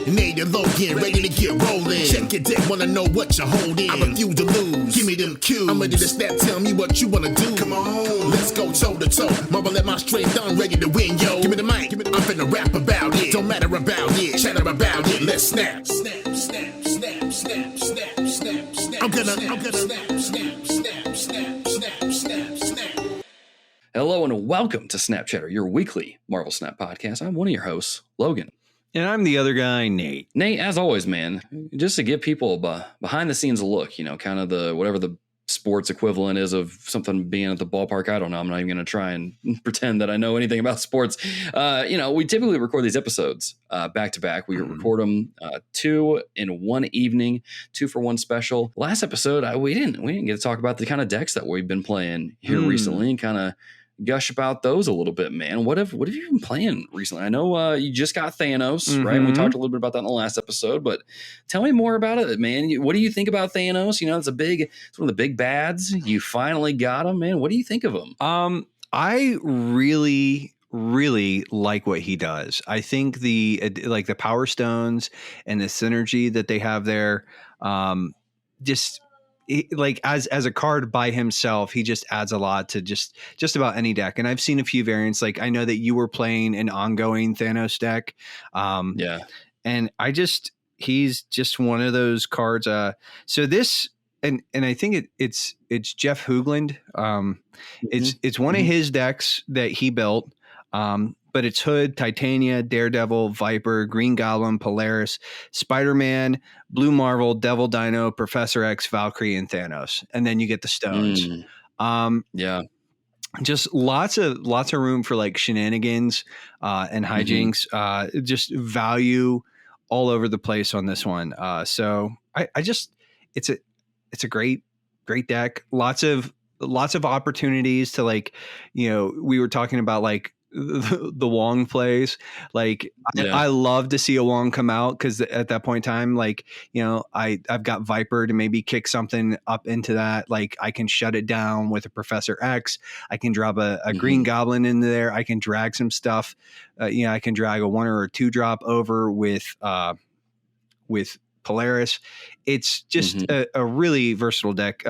Native Logan, ready to get rolling. Check your deck, wanna know what you're holding. I refuse to lose. Give me them cues. I'm ready to snap, tell me what you wanna do. Come on, let's go toe to toe. Marvel at my strength, I'm ready to win, yo. Give me the mic, I'm finna rap about it. Don't matter about it, chatter about it. Let's snap. Snap, snap, snap, snap, snap, snap, snap. I'm gonna snap, snap, snap, snap, snap, snap, snap. Hello and welcome to Snap Chatter, your weekly Marvel Snap podcast. I'm one of your hosts, Logan. And I'm the other guy, Nate. Nate, as always, man, just to give people a behind the scenes look, kind of the whatever the sports equivalent is of something being at the ballpark. I don't know. I'm not even going to try and pretend that I know anything about sports. We typically record these episodes back to back. We record them 2 in one evening, 2 for 1 special. Last episode, we didn't get to talk about the kind of decks that we've been playing here recently and kind of gush about those a little bit, man. What have you been playing recently? I know you just got Thanos, right? We talked a little bit about that in the last episode, but tell me more about it, man. What do you think about Thanos? It's one of the big bads. You finally got him, man. What do you think of him? I really like what he does. I think the power stones and the synergy that they have there, as a card by himself, he just adds a lot to just about any deck. And I've seen a few variants. Like I know that you were playing an ongoing Thanos deck. And he's just one of those cards. So this, and I think it's Jeff Hoogland. It's one of his decks that he built. But it's Hood, Titania, Daredevil, Viper, Green Goblin, Polaris, Spider-Man, Blue Marvel, Devil Dino, Professor X, Valkyrie, and Thanos. And then you get the stones. Just lots of room for like shenanigans and hijinks. Just value all over the place on this one. So it's a great deck. Lots of opportunities to we were talking about the Wong plays. I love to see a Wong come out because at that point in time, I've got Viper to maybe kick something up into that. I can shut it down with a Professor X. I can drop a Green Goblin into there. I can drag some stuff. I can drag a 1 or a 2 drop over with Polaris. It's just a really versatile deck.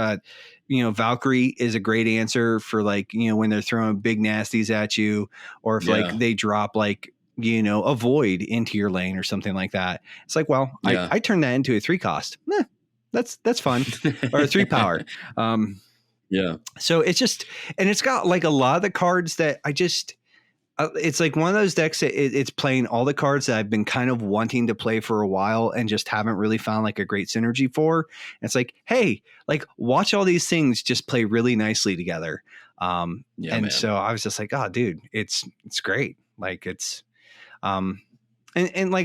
Valkyrie is a great answer for when they're throwing big nasties at you, or if they drop a void into your lane or something like that. It's I turn that into a 3 cost. That's fun. Or a 3 power. So it's just, and it's got a lot of the cards that it's one of those decks that it's playing all the cards that I've been kind of wanting to play for a while and just haven't really found a great synergy for. And it's hey, watch all these things just play really nicely together. So I was just oh dude, it's great. And like I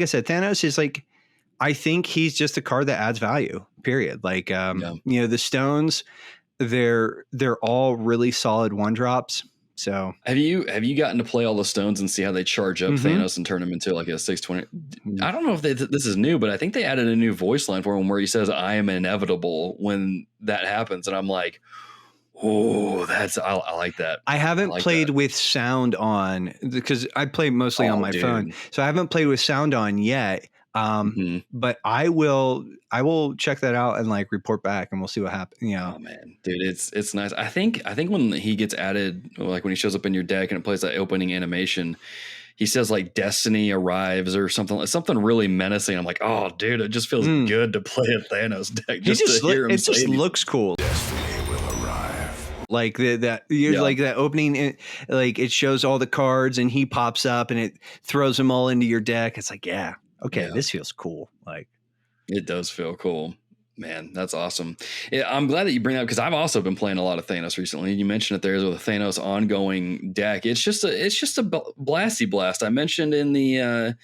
said, Thanos is I think he's just a card that adds value, period. The stones, they're all really solid 1-drops. So have you gotten to play all the stones and see how they charge up Thanos and turn him into a 620? I don't know if this is new, but I think they added a new voice line for him where he says, "I am inevitable" when that happens. And I'm like, oh, I like that. I haven't played with sound on because I play mostly on my phone. So I haven't played with sound on yet. But I will check that out and report back and we'll see what happens. Oh man, dude, it's nice. I think when he gets added, when he shows up in your deck and it plays that opening animation, he says destiny arrives or something really menacing. I'm like, oh dude, it just feels good to play a Thanos deck. It just looks cool. Destiny will arrive. That opening, it shows all the cards and he pops up and it throws them all into your deck. It's this feels cool. It does feel cool, man. That's awesome. Yeah, I'm glad that you bring that up because I've also been playing a lot of Thanos recently. You mentioned it there with a Thanos ongoing deck. It's just a blasty blast. I mentioned in the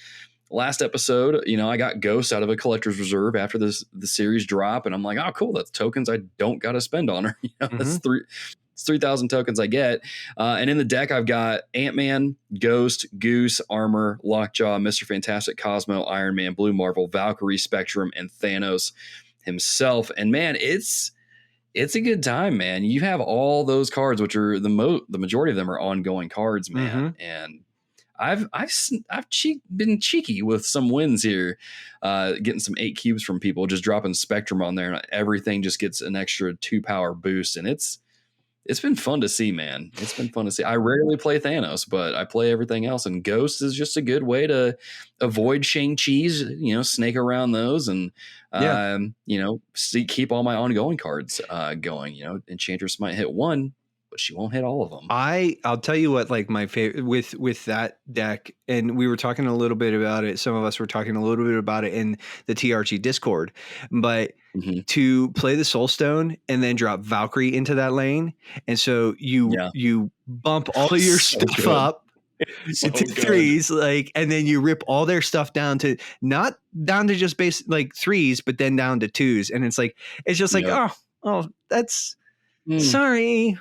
last episode, I got Ghost out of a collector's reserve after the series drop, and I'm like, oh, cool. That's tokens I don't got to spend on her. That's 3,000 tokens I get. And in the deck, I've got Ant-Man, Ghost, Goose, Armor, Lockjaw, Mr. Fantastic, Cosmo, Iron Man, Blue Marvel, Valkyrie, Spectrum, and Thanos himself. And man, it's a good time, man. You have all those cards, which are the majority of them are ongoing cards, man. And been cheeky with some wins here, getting some 8 cubes from people, just dropping Spectrum on there, and everything just gets an extra 2 power boost, and it's been fun to see, man. It's been fun to see. I rarely play Thanos, but I play everything else, and Ghost is just a good way to avoid Shang-Chi's, snake around those, and keep all my ongoing cards going. Enchantress might hit one, but she won't hit all of them. I'll tell you what, like my favorite with that deck, and we were talking a little bit about it. Some of us were talking a little bit about it in the TRG Discord, but to play the Soulstone and then drop Valkyrie into that lane, and so you bump all of your stuff up to 3s, like, and then you rip all their stuff down to not down to just base like 3s, but then down to 2s, and it's just like oh that's. Sorry.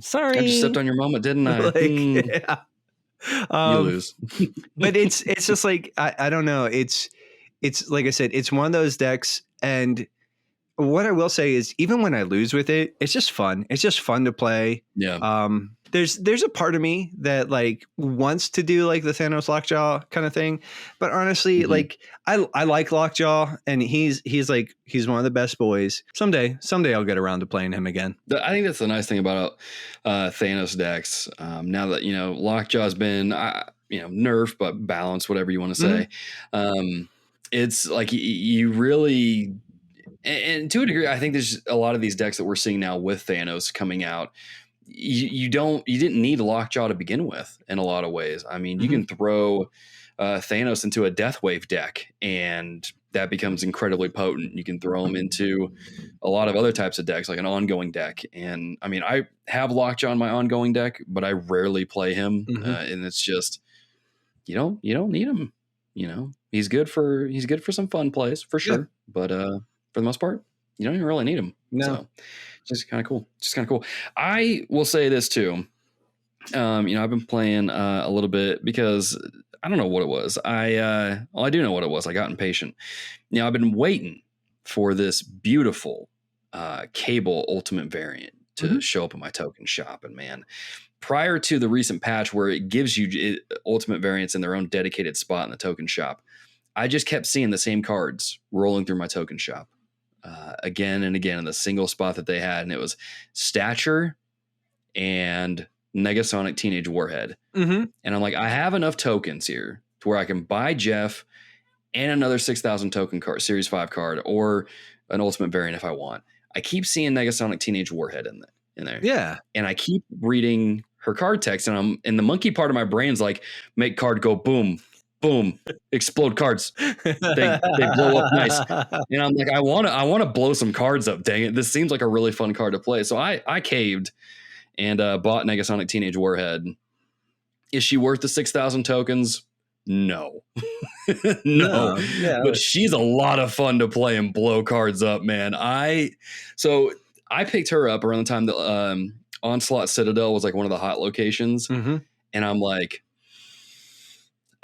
Sorry. I just stepped on your moment, didn't I? Yeah. You lose. But it's just like, I don't know. It's like I said, it's one of those decks. And what I will say is, even when I lose with it, it's just fun. It's just fun to play. Yeah. There's a part of me that like wants to do like the Thanos Lockjaw kind of thing, but honestly, like I like Lockjaw, and he's one of the best boys. Someday I'll get around to playing him again. I think that's the nice thing about Thanos decks. Now that Lockjaw's been nerfed, but balanced, whatever you want to say. It's like you really. And to a degree, I think there's a lot of these decks that we're seeing now with Thanos coming out. You didn't need Lockjaw to begin with in a lot of ways. I mean, you can throw Thanos into a Death Wave deck, and that becomes incredibly potent. You can throw him into a lot of other types of decks, like an ongoing deck. And I mean, I have Lockjaw in my ongoing deck, but I rarely play him, and it's just you don't need him. He's good for some fun plays for sure, but for the most part, you don't even really need him. No. So, just kind of cool. I will say this too. I've been playing a little bit because I don't know what it was. I do know what it was. I got impatient. I've been waiting for this beautiful Cable Ultimate variant to show up in my token shop. And man, prior to the recent patch where it gives you Ultimate variants in their own dedicated spot in the token shop, I just kept seeing the same cards rolling through my token shop. Again and again in the single spot that they had, and it was Stature and Negasonic Teenage Warhead. And I'm like, I have enough tokens here to where I can buy Jeff and another 6,000 token card, Series 5 card, or an Ultimate variant if I want. I keep seeing Negasonic Teenage Warhead in there. Yeah. And I keep reading her card text, and the monkey part of my brain's like, make card go boom. Boom! Explode cards. They blow up nice, and I'm like, I want to blow some cards up. Dang it! This seems like a really fun card to play. So I caved and bought Negasonic Teenage Warhead. Is she worth the 6,000 tokens? No, no. Yeah, but she's a lot of fun to play and blow cards up, man. So I picked her up around the time that Onslaught Citadel was like one of the hot locations, and I'm like,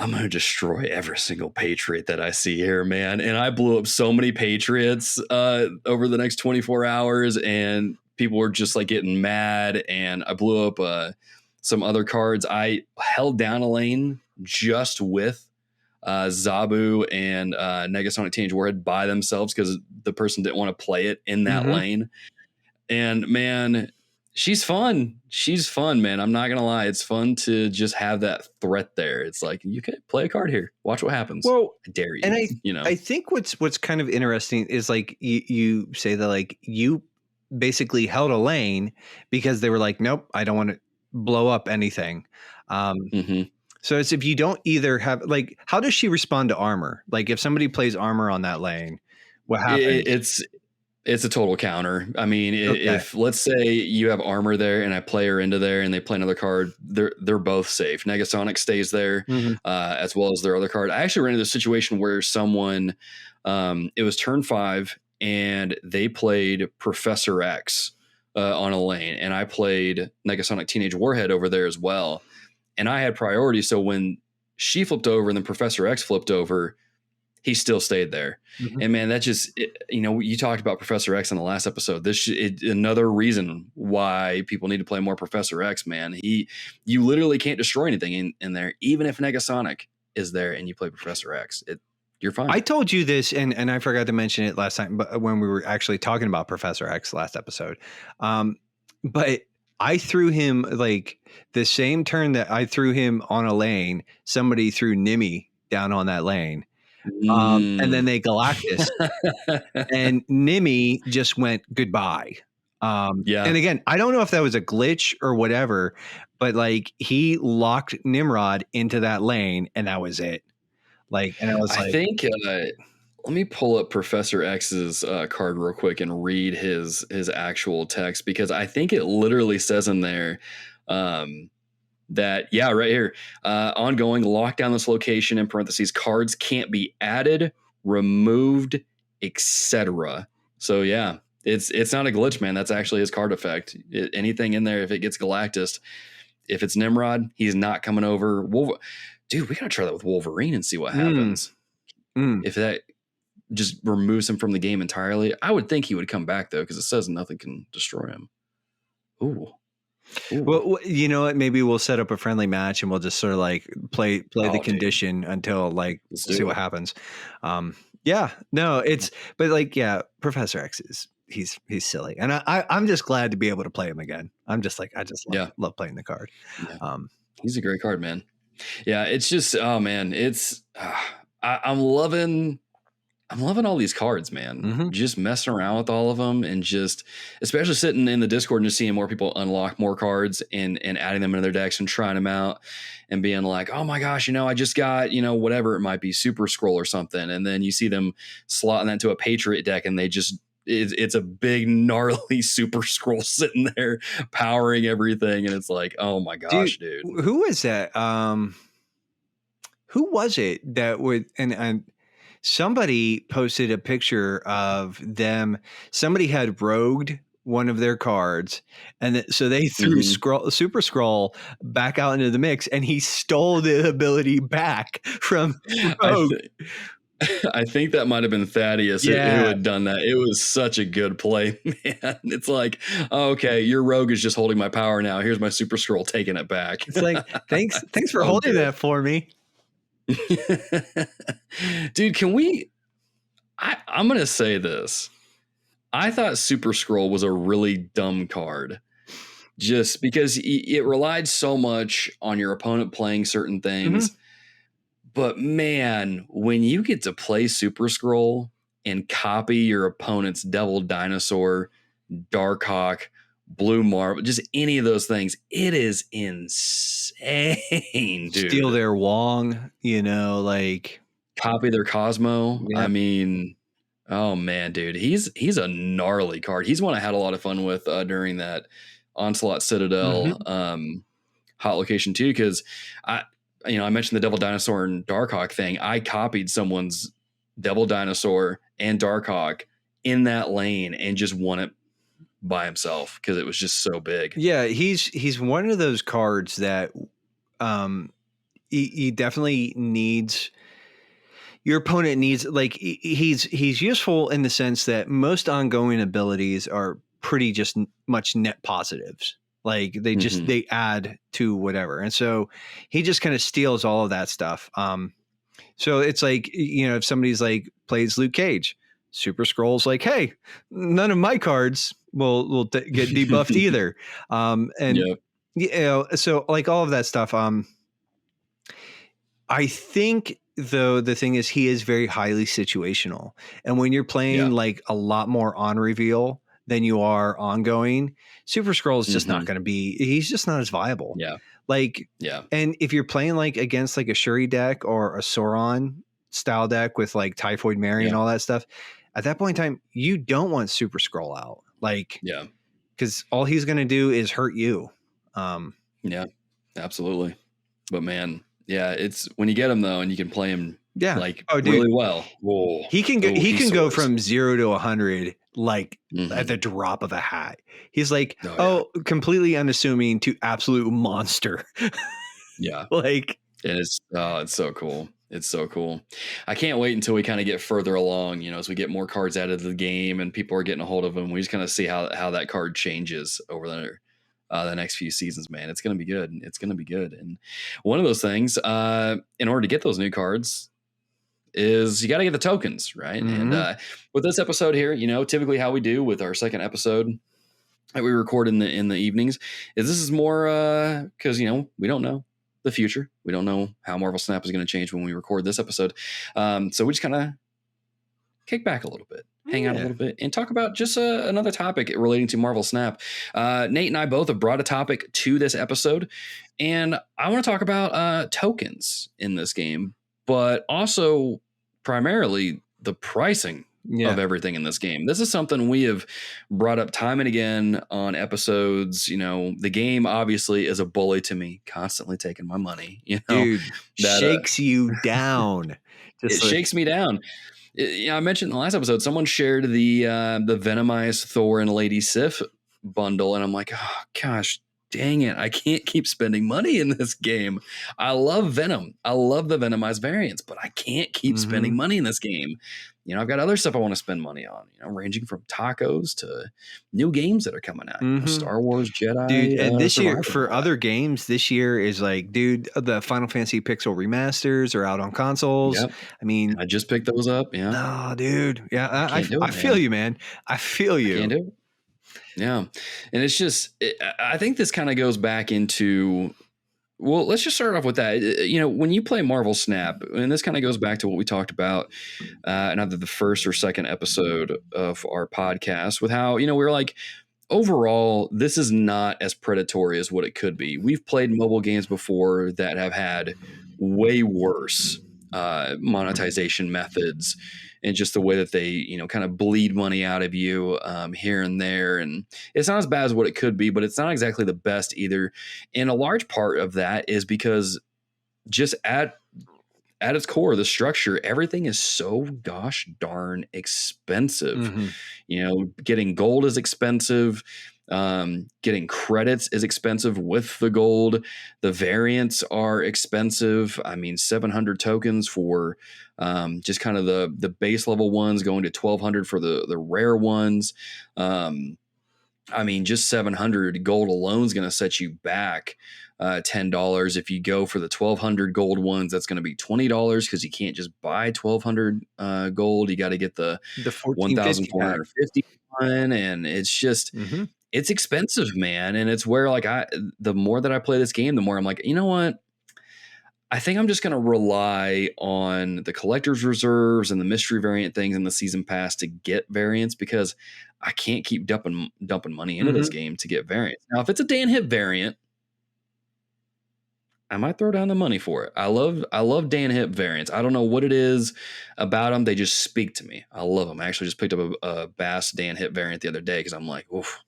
I'm going to destroy every single Patriot that I see here, man. And I blew up so many Patriots over the next 24 hours, and people were just like getting mad. And I blew up some other cards. I held down a lane just with Zabu and Negasonic Teenage Warhead by themselves because the person didn't want to play it in that lane. And man, she's fun. She's fun, man. I'm not going to lie. It's fun to just have that threat there. It's like, you can play a card here. Watch what happens. Well, I dare you. And I think what's kind of interesting is like you say that like you basically held a lane because they were like, nope, I don't want to blow up anything. So it's if you don't either have like, how does she respond to armor? Like if somebody plays armor on that lane, what happens? It's a total counter. I mean, if let's say you have armor there and I play her into there and they play another card, they're both safe. Negasonic stays there as well as their other card. I actually ran into a situation where someone, it was turn 5 and they played Professor X on a lane, and I played Negasonic Teenage Warhead over there as well. And I had priority. So when she flipped over and then Professor X flipped over, he still stayed there. Mhm. And man, that just, you talked about Professor X in the last episode. Another reason why people need to play more Professor X, man. You literally can't destroy anything in there, even if Negasonic is there and you play Professor X. You're fine. I told you this, and I forgot to mention it last time, but when we were actually talking about Professor X last episode, but I threw him like the same turn that I threw him on a lane. Somebody threw Nimi down on that lane, and then they Galactus, and Nimi just went goodbye. Yeah. And again, I don't know if that was a glitch or whatever, but like he locked Nimrod into that lane, and that was it. Like, and I was I think let me pull up Professor X's card real quick and read his actual text, because I think it literally says in there that, yeah, right here, ongoing, lock down this location, in parentheses, cards can't be added, removed, etc. So yeah, it's not a glitch, man. That's actually his card effect. Anything in there, if it gets Galactus, if it's Nimrod, he's not coming over. Dude, we gotta try that with Wolverine and see what happens. If that just removes him from the game entirely, I would think he would come back though, because it says nothing can destroy him. Ooh. Well, you know what? Maybe we'll set up a friendly match and we'll just sort of like play the condition until like see what happens. Yeah, no, but like, yeah, Professor X he's silly, and I'm just glad to be able to play him again. I'm just like, I just love playing the card. Yeah. He's a great card, man. Yeah, it's just, oh man, it's I'm loving all these cards, man. Mm-hmm. Just messing around with all of them, and just especially sitting in the Discord and just seeing more people unlock more cards and adding them into their decks and trying them out and being like, oh my gosh, I just got, whatever it might be, Super Scroll or something. And then you see them slotting that into a Patriot deck, and they just, it's a big gnarly Super Scroll sitting there powering everything. And it's like, oh my gosh, dude. Who was that? Who was it that would, and somebody posted a picture of them. Somebody had rogued one of their cards, and so they threw Super Scroll back out into the mix, and he stole the ability back from Rogue. I think that might have been Thaddeus who had done that. It was such a good play, man. It's like, okay, your rogue is just holding my power now. Here's my Super Scroll taking it back. It's like, thanks for holding that for me. Dude, I'm going to say this. I thought Super Scroll was a really dumb card, just because it relied so much on your opponent playing certain things. Mm-hmm. But man, when you get to play Super Scroll and copy your opponent's Devil Dinosaur, Darkhawk, Blue Marvel, just any of those things, it is insane, dude. Steal their Wong, like copy their Cosmo. Yeah. I mean, oh man, dude, he's a gnarly card. He's one I had a lot of fun with during that Onslaught Citadel hot location too, because I mentioned the Devil Dinosaur and Darkhawk thing. I copied someone's Devil Dinosaur and Darkhawk in that lane and just won it by himself because it was just so big. Yeah, he's one of those cards that he definitely needs. Your opponent needs, like, he's useful in the sense that most ongoing abilities are pretty just much net positives. Like they just they add to whatever, and so he just kind of steals all of that stuff. So it's like, if somebody's like plays Luke Cage, Super Scroll's like, hey, none of my cards will get debuffed either. So like all of that stuff. I think though the thing is he is very highly situational, and when you're playing like a lot more on reveal than you are ongoing, Super Scroll is just not going to be, he's just not as viable. Yeah. And if you're playing like against like a Shuri deck or a Sauron style deck with like Typhoid Mary and all that stuff, at that point in time, you don't want Super Scroll out. Because all he's going to do is hurt you. Yeah, absolutely. But man, it's when you get him though, and you can play him really well. Whoa. He can go from 0 to 100 like at the drop of a hat. He's like, completely unassuming to absolute monster. Yeah. Like, it's so cool. It's so cool. I can't wait until we kind of get further along, as we get more cards out of the game and people are getting a hold of them. We just kind of see how that card changes over the next few seasons, man. It's going to be good. It's going to be good. And one of those things, in order to get those new cards, is you got to get the tokens, right? Mm-hmm. And with this episode here, typically how we do with our second episode that we record in the evenings is this is more because we don't know the future. We don't know how Marvel Snap is going to change when we record this episode. So we just kind of kick back a little bit, hang out a little bit, and talk about just another topic relating to Marvel Snap. Nate and I both have brought a topic to this episode, and I want to talk about tokens in this game, but also primarily the pricing of everything in this game. This is something we have brought up time and again on episodes. The game obviously is a bully to me, constantly taking my money. Dude, shakes you down. It shakes me down. I mentioned in the last episode, someone shared the Venomized Thor and Lady Sif bundle, and I'm like, oh gosh, dang it, I can't keep spending money in this game. I love Venom. I love the Venomized variants, but I can't keep spending money in this game. I've got other stuff I want to spend money on, ranging from tacos to new games that are coming out. Star Wars, Jedi. Dude, and this year, for other games, this year is like, dude, the Final Fantasy Pixel remasters are out on consoles. Yep. I mean, I just picked those up. Yeah. No, dude. Yeah, I feel you, man. I feel you. I can't do it. Yeah. And it's just, I think this kind of goes back into, well, let's just start off with that. When you play Marvel Snap, and this kind of goes back to what we talked about in either the first or second episode of our podcast, with how, we were like, overall, this is not as predatory as what it could be. We've played mobile games before that have had way worse monetization methods, and just the way that they, kind of bleed money out of you here and there. And it's not as bad as what it could be, but it's not exactly the best either. And a large part of that is because just at its core, the structure, everything is so gosh darn expensive. Getting gold is expensive. Getting credits is expensive with the gold. The variants are expensive. I mean, 700 tokens for just kind of the base level ones, going to 1200 for the rare ones. I mean, just 700 gold alone is going to set you back $10. If you go for the 1200 gold ones, that's going to be $20 because you can't just buy 1200 gold. You got to get the 1450 one, and it's just it's expensive, man. And it's where like the more that I play this game, the more I'm like, you know what? I think I'm just going to rely on the collector's reserves and the mystery variant things and the season pass to get variants, because I can't keep dumping money into this game to get variants. Now, if it's a Dan Hip variant, I might throw down the money for it. I love Dan Hip variants. I don't know what it is about them. They just speak to me. I love them. I actually just picked up a Bass Dan Hip variant the other day because I'm like, oof.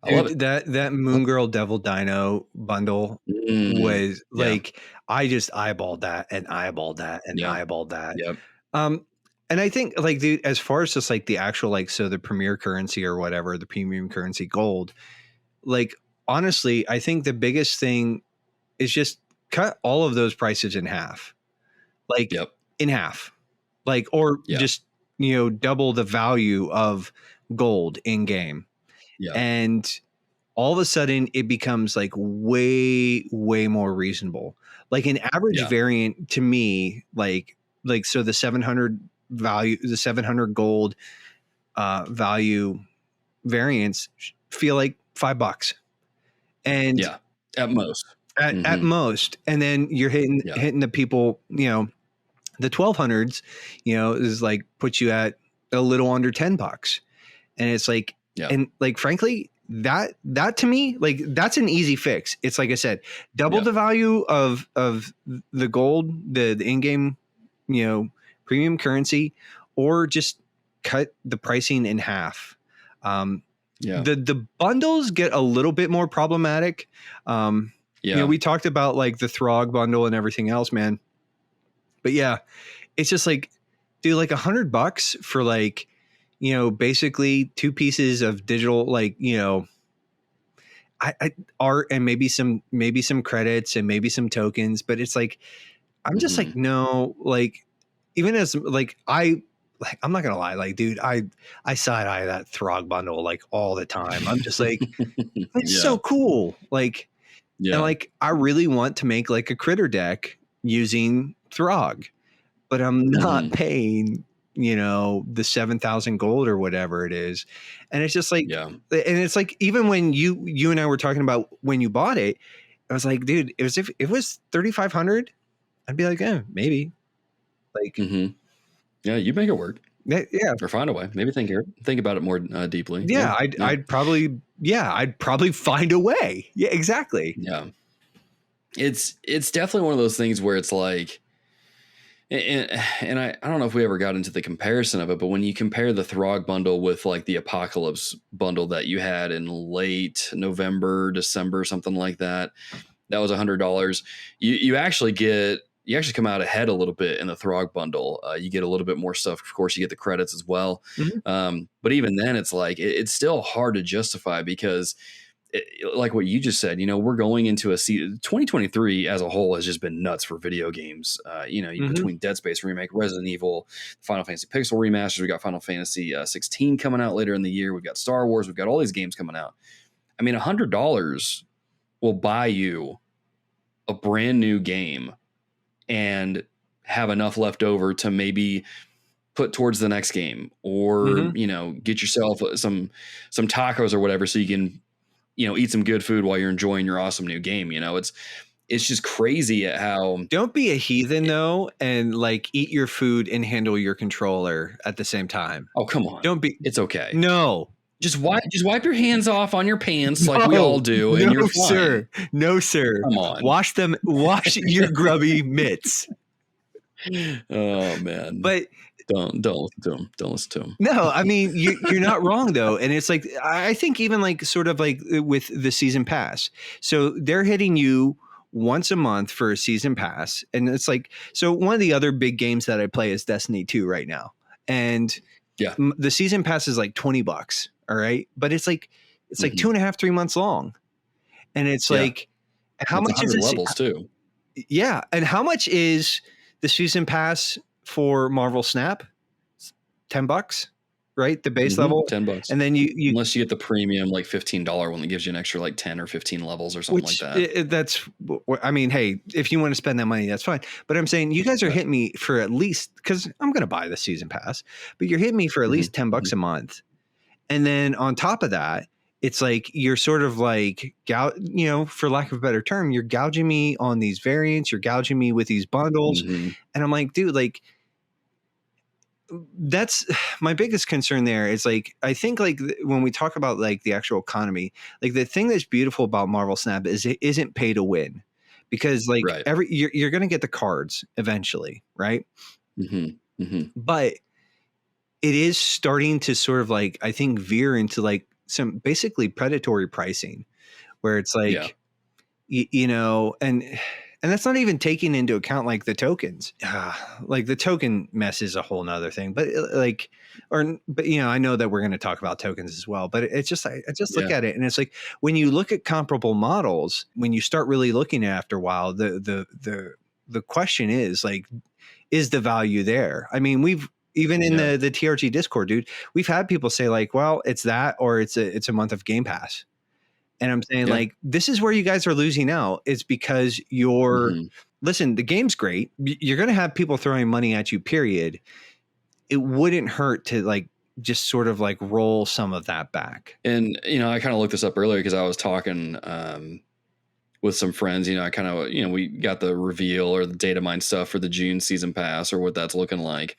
I love it. That Moon Girl Devil Dino bundle was like, I just eyeballed that and eyeballed that and eyeballed that. Yep. And I think like, dude, as far as just like the actual, like, so the premier currency or whatever, the premium currency gold, like, honestly, I think the biggest thing is just cut all of those prices in half, like in half, like, or just, double the value of gold in game. Yeah. And all of a sudden it becomes like way, way more reasonable. Like an average variant to me, like, so the 700 value, the 700 gold value variants feel like $5. And at most, at most. And then you're hitting the people, the 1200s, is like, puts you at a little under $10. And it's like, and like, frankly, that to me, like, that's an easy fix. It's like I said, double the value of the gold, the in-game, premium currency, or just cut the pricing in half. The bundles get a little bit more problematic. We talked about like the Throg bundle and everything else, man. But it's just like, dude, like $100 for like, basically 2 pieces of digital, like, art and maybe some credits and maybe some tokens, but it's like, I'm just like, no, like even as like I'm not gonna lie, like, dude, I side eye that Throg bundle like all the time. I'm just like, it's so cool. Like, and like I really want to make like a critter deck using Throg, but I'm not paying, you know, the 7,000 gold or whatever it is. And it's just like, and it's like, even when you and I were talking about when you bought it, I was like, dude, it was, if it was 3,500, I'd be like, maybe like, yeah, you make it work. Yeah. Or find a way. Maybe think about it more deeply. Yeah. I'd probably find a way. Yeah, exactly. Yeah. It's definitely one of those things where it's like, and I don't know if we ever got into the comparison of it, but when you compare the Throg bundle with like the Apocalypse bundle that you had in late November, December, something like that, that was $100. You actually come out ahead a little bit in the Throg bundle. You get a little bit more stuff. Of course, you get the credits as well. But even then, it's like it's still hard to justify because, like what you just said, you know, we're going into a season. 2023 as a whole has just been nuts for video games. Between Dead Space remake, Resident Evil, Final Fantasy Pixel remasters, we got Final Fantasy 16 coming out later in the year. We've got Star Wars. We've got all these games coming out. I mean, $100 will buy you a brand new game and have enough left over to maybe put towards the next game, or you know, get yourself some tacos or whatever, so you can, you know, eat some good food while you're enjoying your awesome new game. You know, it's just crazy at how. Don't be a heathen though, and like eat your food and handle your controller at the same time. Oh, come on. Don't be. It's okay. No. Just wipe your hands off on your pants like we all do, and you're fine. Sir. No, sir. Come on. Wash your grubby mitts. Oh man. But don't listen to him. Don't listen to him. No, I mean, you're not wrong though. And it's like, I think even like sort of like with the season pass, so they're hitting you once a month for a season pass. And it's like, so one of the other big games that I play is Destiny 2 right now. And the season pass is like $20. All right. But it's like 2.5, 3 months long. And it's like, how much is it? Levels too. Yeah. And how much is the season pass for Marvel Snap? $10, right? The base level, $10. And then you unless you get the premium like $15 one that gives you an extra like 10 or 15 levels or something like that. That's, I mean, hey, if you want to spend that money, that's fine. But I'm saying you guys are hitting me for at least, because I'm going to buy the season pass, but you're hitting me for at least $10 a month. And then on top of that, it's like you're sort of like, you know, for lack of a better term, you're gouging me on these variants. You're gouging me with these bundles. And I'm like, dude, like, that's my biggest concern there is like, I think like when we talk about like the actual economy, like the thing that's beautiful about Marvel Snap is it isn't pay to win, because like you're going to get the cards eventually. Right. But it is starting to sort of like, I think, veer into like some basically predatory pricing where it's like, you know, and that's not even taking into account like the tokens. Like the token mess is a whole nother thing, but like, but you know, I know that we're going to talk about tokens as well, but it's just, I just look at it and it's like, when you look at comparable models, when you start really looking after a while, the question is like, is the value there? I mean, even in the TRG Discord, dude, we've had people say like, well, it's that, or it's a month of Game Pass. And I'm saying like, this is where you guys are losing out. It's because listen, the game's great. You're going to have people throwing money at you, period. It wouldn't hurt to like, just sort of like roll some of that back. And, you know, I kind of looked this up earlier because I was talking with some friends, you know, I kind of, you know, we got the reveal or the data mine stuff for the June season pass or what that's looking like.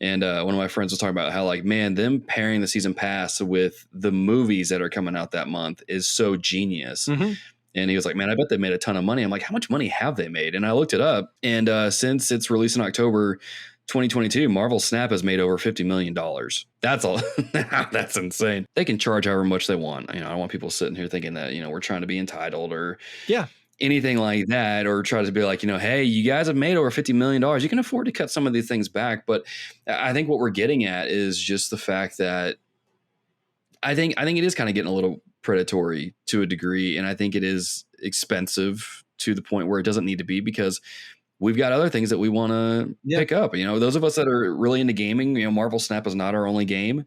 And one of my friends was talking about how like, man, them pairing the season pass with the movies that are coming out that month is so genius. And he was like, man, I bet they made a ton of money. I'm like, how much money have they made? And I looked it up. And since its release in October 2022, Marvel Snap has made over $50 million. That's all. That's insane. They can charge however much they want. You know, I don't want people sitting here thinking that, you know, we're trying to be entitled or anything like that, or try to be like, you know, hey, you guys have made over $50 million. You can afford to cut some of these things back. But I think what we're getting at is just the fact that I think it is kind of getting a little predatory to a degree. And I think it is expensive to the point where it doesn't need to be, because we've got other things that we want to pick up. Those of us that are really into gaming, Marvel Snap is not our only game.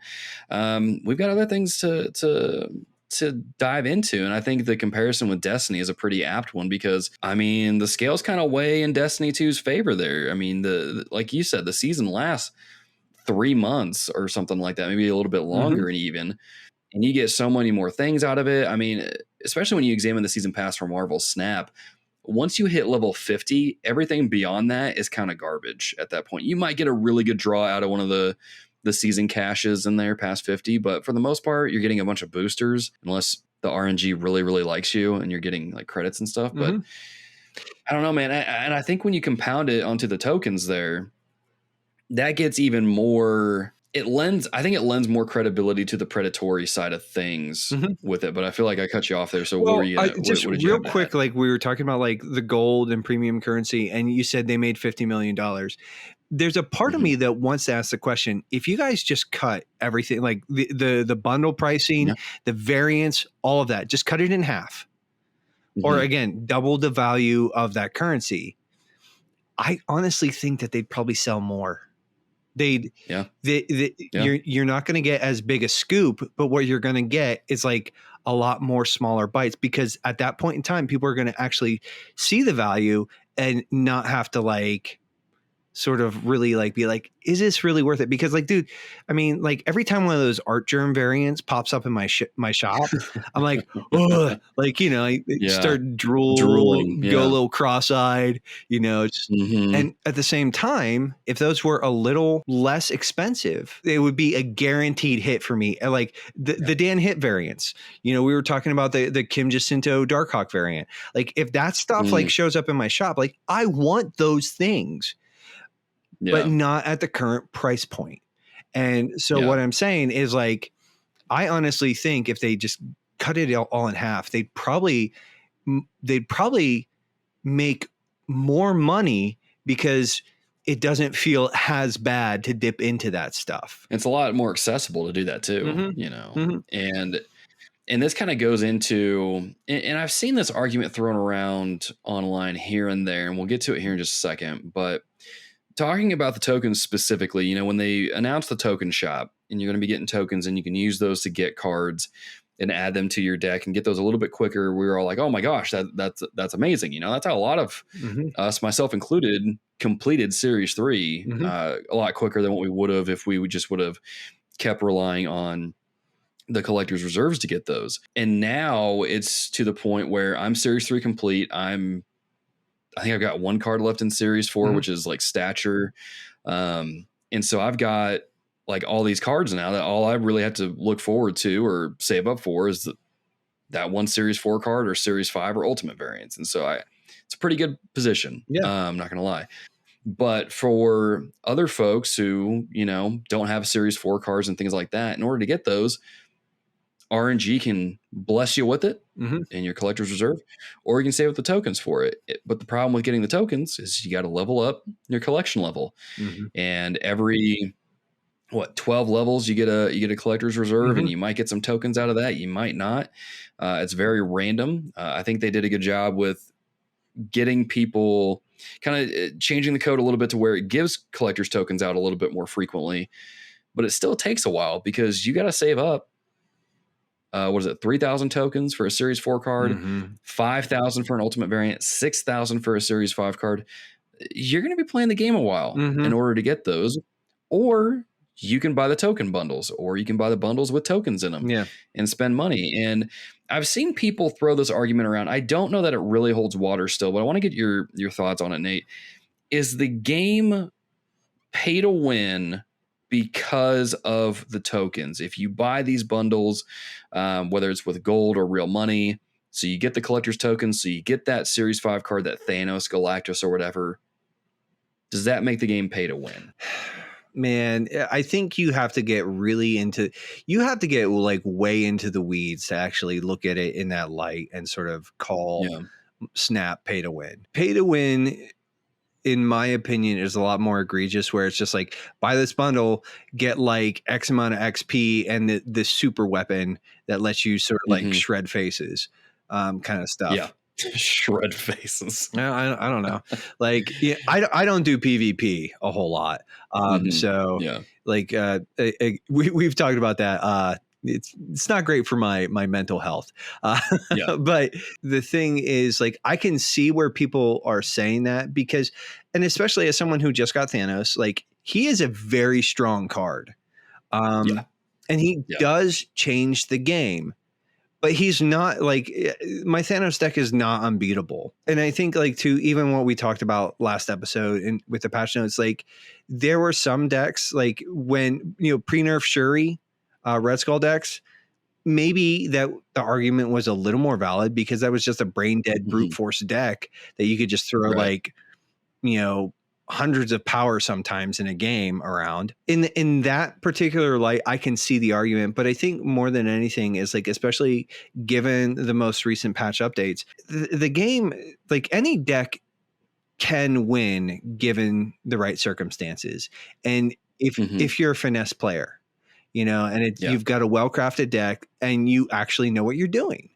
We've got other things to dive into. And I think the comparison with Destiny is a pretty apt one because, the scales kind of weigh in Destiny 2's favor there. Like you said, the season lasts 3 months or something like that, maybe a little bit longer even. And you get so many more things out of it. Especially when you examine the season pass for Marvel Snap, once you hit level 50, everything beyond that is kind of garbage at that point. You might get a really good draw out of one of the season caches in there past 50, but for the most part, you're getting a bunch of boosters unless the RNG really, really likes you and you're getting like credits and stuff. But I don't know, man. And I think when you compound it onto the tokens there, that gets even more... I think it lends more credibility to the predatory side of things with it, but I feel like I cut you off there. So what were you just what did you real quick, like we were talking about like the gold and premium currency, and you said they made $50 million. There's a part of me that wants to ask the question, if you guys just cut everything, like the bundle pricing, the variants, all of that, just cut it in half, or again, double the value of that currency, I honestly think that they'd probably sell more. You're not going to get as big a scoop, but what you're going to get is like a lot more smaller bites, because at that point in time, people are going to actually see the value and not have to like sort of really like be like, is this really worth it? Because like, dude, like every time one of those art germ variants pops up in my shop, I'm like, oh, like, I start drooling, go a little cross-eyed, and at the same time, if those were a little less expensive, it would be a guaranteed hit for me. Like the Dan Hit variants, we were talking about the Kim Jacinto Darkhawk variant. Like if that stuff like shows up in my shop, like I want those things. But not at the current price point. And so what I'm saying is like, I honestly think if they just cut it all in half, they'd probably make more money because it doesn't feel as bad to dip into that stuff. It's a lot more accessible to do that too, and this kind of goes into, and I've seen this argument thrown around online here and there, and we'll get to it here in just a second, but talking about the tokens specifically, when they announced the token shop and you're going to be getting tokens and you can use those to get cards and add them to your deck and get those a little bit quicker, we were all like, oh my gosh, that's amazing. That's how a lot of us, myself included, completed Series 3 a lot quicker than what we would have if we would have kept relying on the collector's reserves to get those. And now it's to the point where I'm Series 3 complete. I think I've got one card left in Series 4, which is like Stature. And so I've got like all these cards now that all I really have to look forward to or save up for is that one Series 4 card or Series 5 or Ultimate variants. And so it's a pretty good position. I'm not going to lie. But for other folks who, don't have Series 4 cards and things like that, in order to get those, RNG can bless you with it in your collector's reserve, or you can save up the tokens for it. But the problem with getting the tokens is you got to level up your collection level, and every 12 levels you get a collector's reserve, and you might get some tokens out of that. You might not. It's very random. I think they did a good job with getting people kind of changing the code a little bit to where it gives collector's tokens out a little bit more frequently, but it still takes a while because you got to save up. 3,000 tokens for a Series 4 card, 5,000 for an Ultimate variant, 6,000 for a Series 5 card. You're going to be playing the game a while in order to get those, or you can buy the token bundles, or you can buy the bundles with tokens in them and spend money. And I've seen people throw this argument around. I don't know that it really holds water still, but I want to get your thoughts on it, Nate. Is the game pay to win because of the tokens? If you buy these bundles, whether it's with gold or real money, so you get the collector's tokens, so you get that Series 5 card, that Thanos, Galactus, or whatever, does that make the game pay to win? Man, I think you have to get way into the weeds to actually look at it in that light and sort of call Snap pay to win. Pay to win, in my opinion, is a lot more egregious, where it's just like, buy this bundle, get like X amount of XP and the super weapon that lets you sort of like shred faces, kind of stuff. Shred faces. I don't know. Like, yeah, I don't do PvP a whole lot. So Yeah. like, we've talked about that. It's not great for my mental health. Yeah. But the thing is, like, I can see where people are saying that because, and especially as someone who just got Thanos, like, he is a very strong card. Yeah. And he does change the game. But he's not like, my Thanos deck is not unbeatable. And I think, like, to even what we talked about last episode and with the patch notes, like, there were some decks, like when, pre-nerf Shuri, Red Skull decks, maybe that the argument was a little more valid because that was just a brain dead brute force deck that you could just throw like, hundreds of power sometimes in a game around. In that particular light, I can see the argument, but I think more than anything is, like, especially given the most recent patch updates, the game, like, any deck can win given the right circumstances. And if you're a finesse player, and you've got a well-crafted deck and you actually know what you're doing.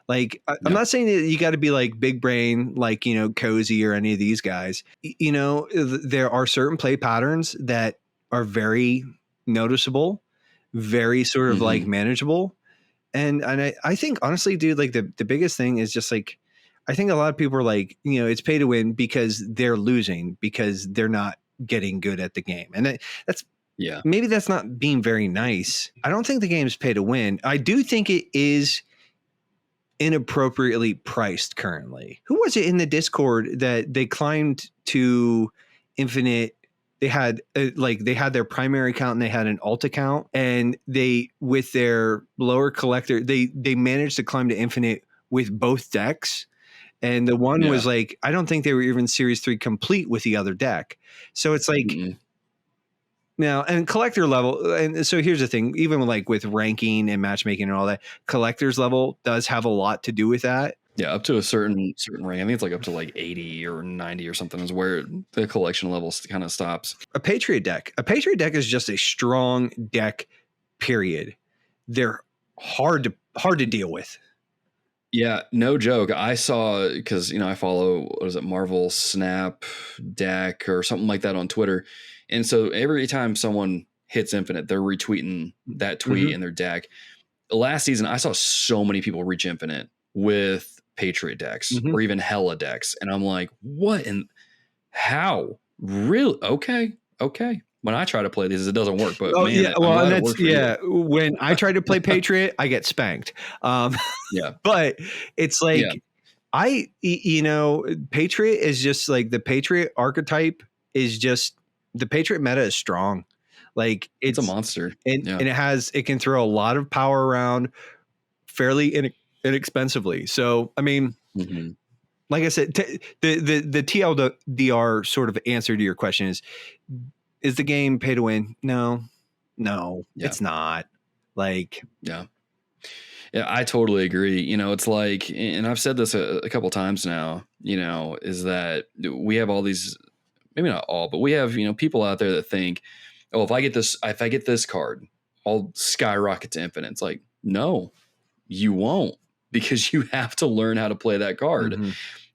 Like, I'm not saying that you got to be like big brain, like, Cozy or any of these guys. There are certain play patterns that are very noticeable, very sort of like manageable. And I think, honestly, dude, like, the biggest thing is just, like, I think a lot of people are like, it's pay to win because they're losing because they're not getting good at the game. And that's maybe that's not being very nice. I don't think the game's pay to win. I do think it is inappropriately priced currently. Who was it in the Discord that they climbed to infinite? They had they had their primary account and they had an alt account, and they, with their lower collector, they managed to climb to infinite with both decks. And the one was like, I don't think they were even Series 3 complete with the other deck. So it's like, now, and collector level, and so here's the thing, even with ranking and matchmaking and all that, collector's level does have a lot to do with that. Yeah, up to a certain rank. I think it's like up to like 80 or 90 or something is where the collection level kind of stops. A Patriot deck is just a strong deck, period. They're hard to deal with. Yeah, no joke. I saw, because I follow, what is it, Marvel Snap deck or something like that on Twitter. And so every time someone hits infinite, they're retweeting that tweet in their deck. Last season, I saw so many people reach infinite with Patriot decks or even Hella decks. And I'm like, what and how? Really? Okay. When I try to play these, it doesn't work. But when I try to play Patriot, I get spanked. But it's like, Patriot is just like, the Patriot archetype is just, the Patriot meta is strong. Like, it's a monster, and it can throw a lot of power around fairly inexpensively. So, I mean, like I said, the TLDR sort of answer to your question is the game pay to win? No, it's not. Like, yeah, I totally agree. It's like, and I've said this a couple times now, is that we have all these, maybe not all, but we have, people out there that think, oh, if I get this card, I'll skyrocket to infinite. It's like, no, you won't, because you have to learn how to play that card.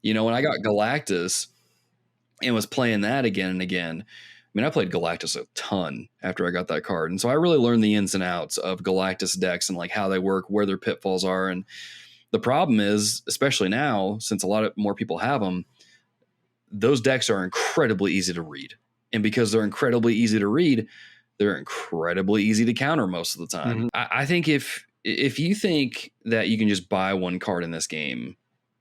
When I got Galactus and was playing that again and again, I mean, I played Galactus a ton after I got that card. And so I really learned the ins and outs of Galactus decks and like how they work, where their pitfalls are. And the problem is, especially now, since a lot of more people have them, those decks are incredibly easy to read. And because they're incredibly easy to read, they're incredibly easy to counter most of the time. I think if you think that you can just buy one card in this game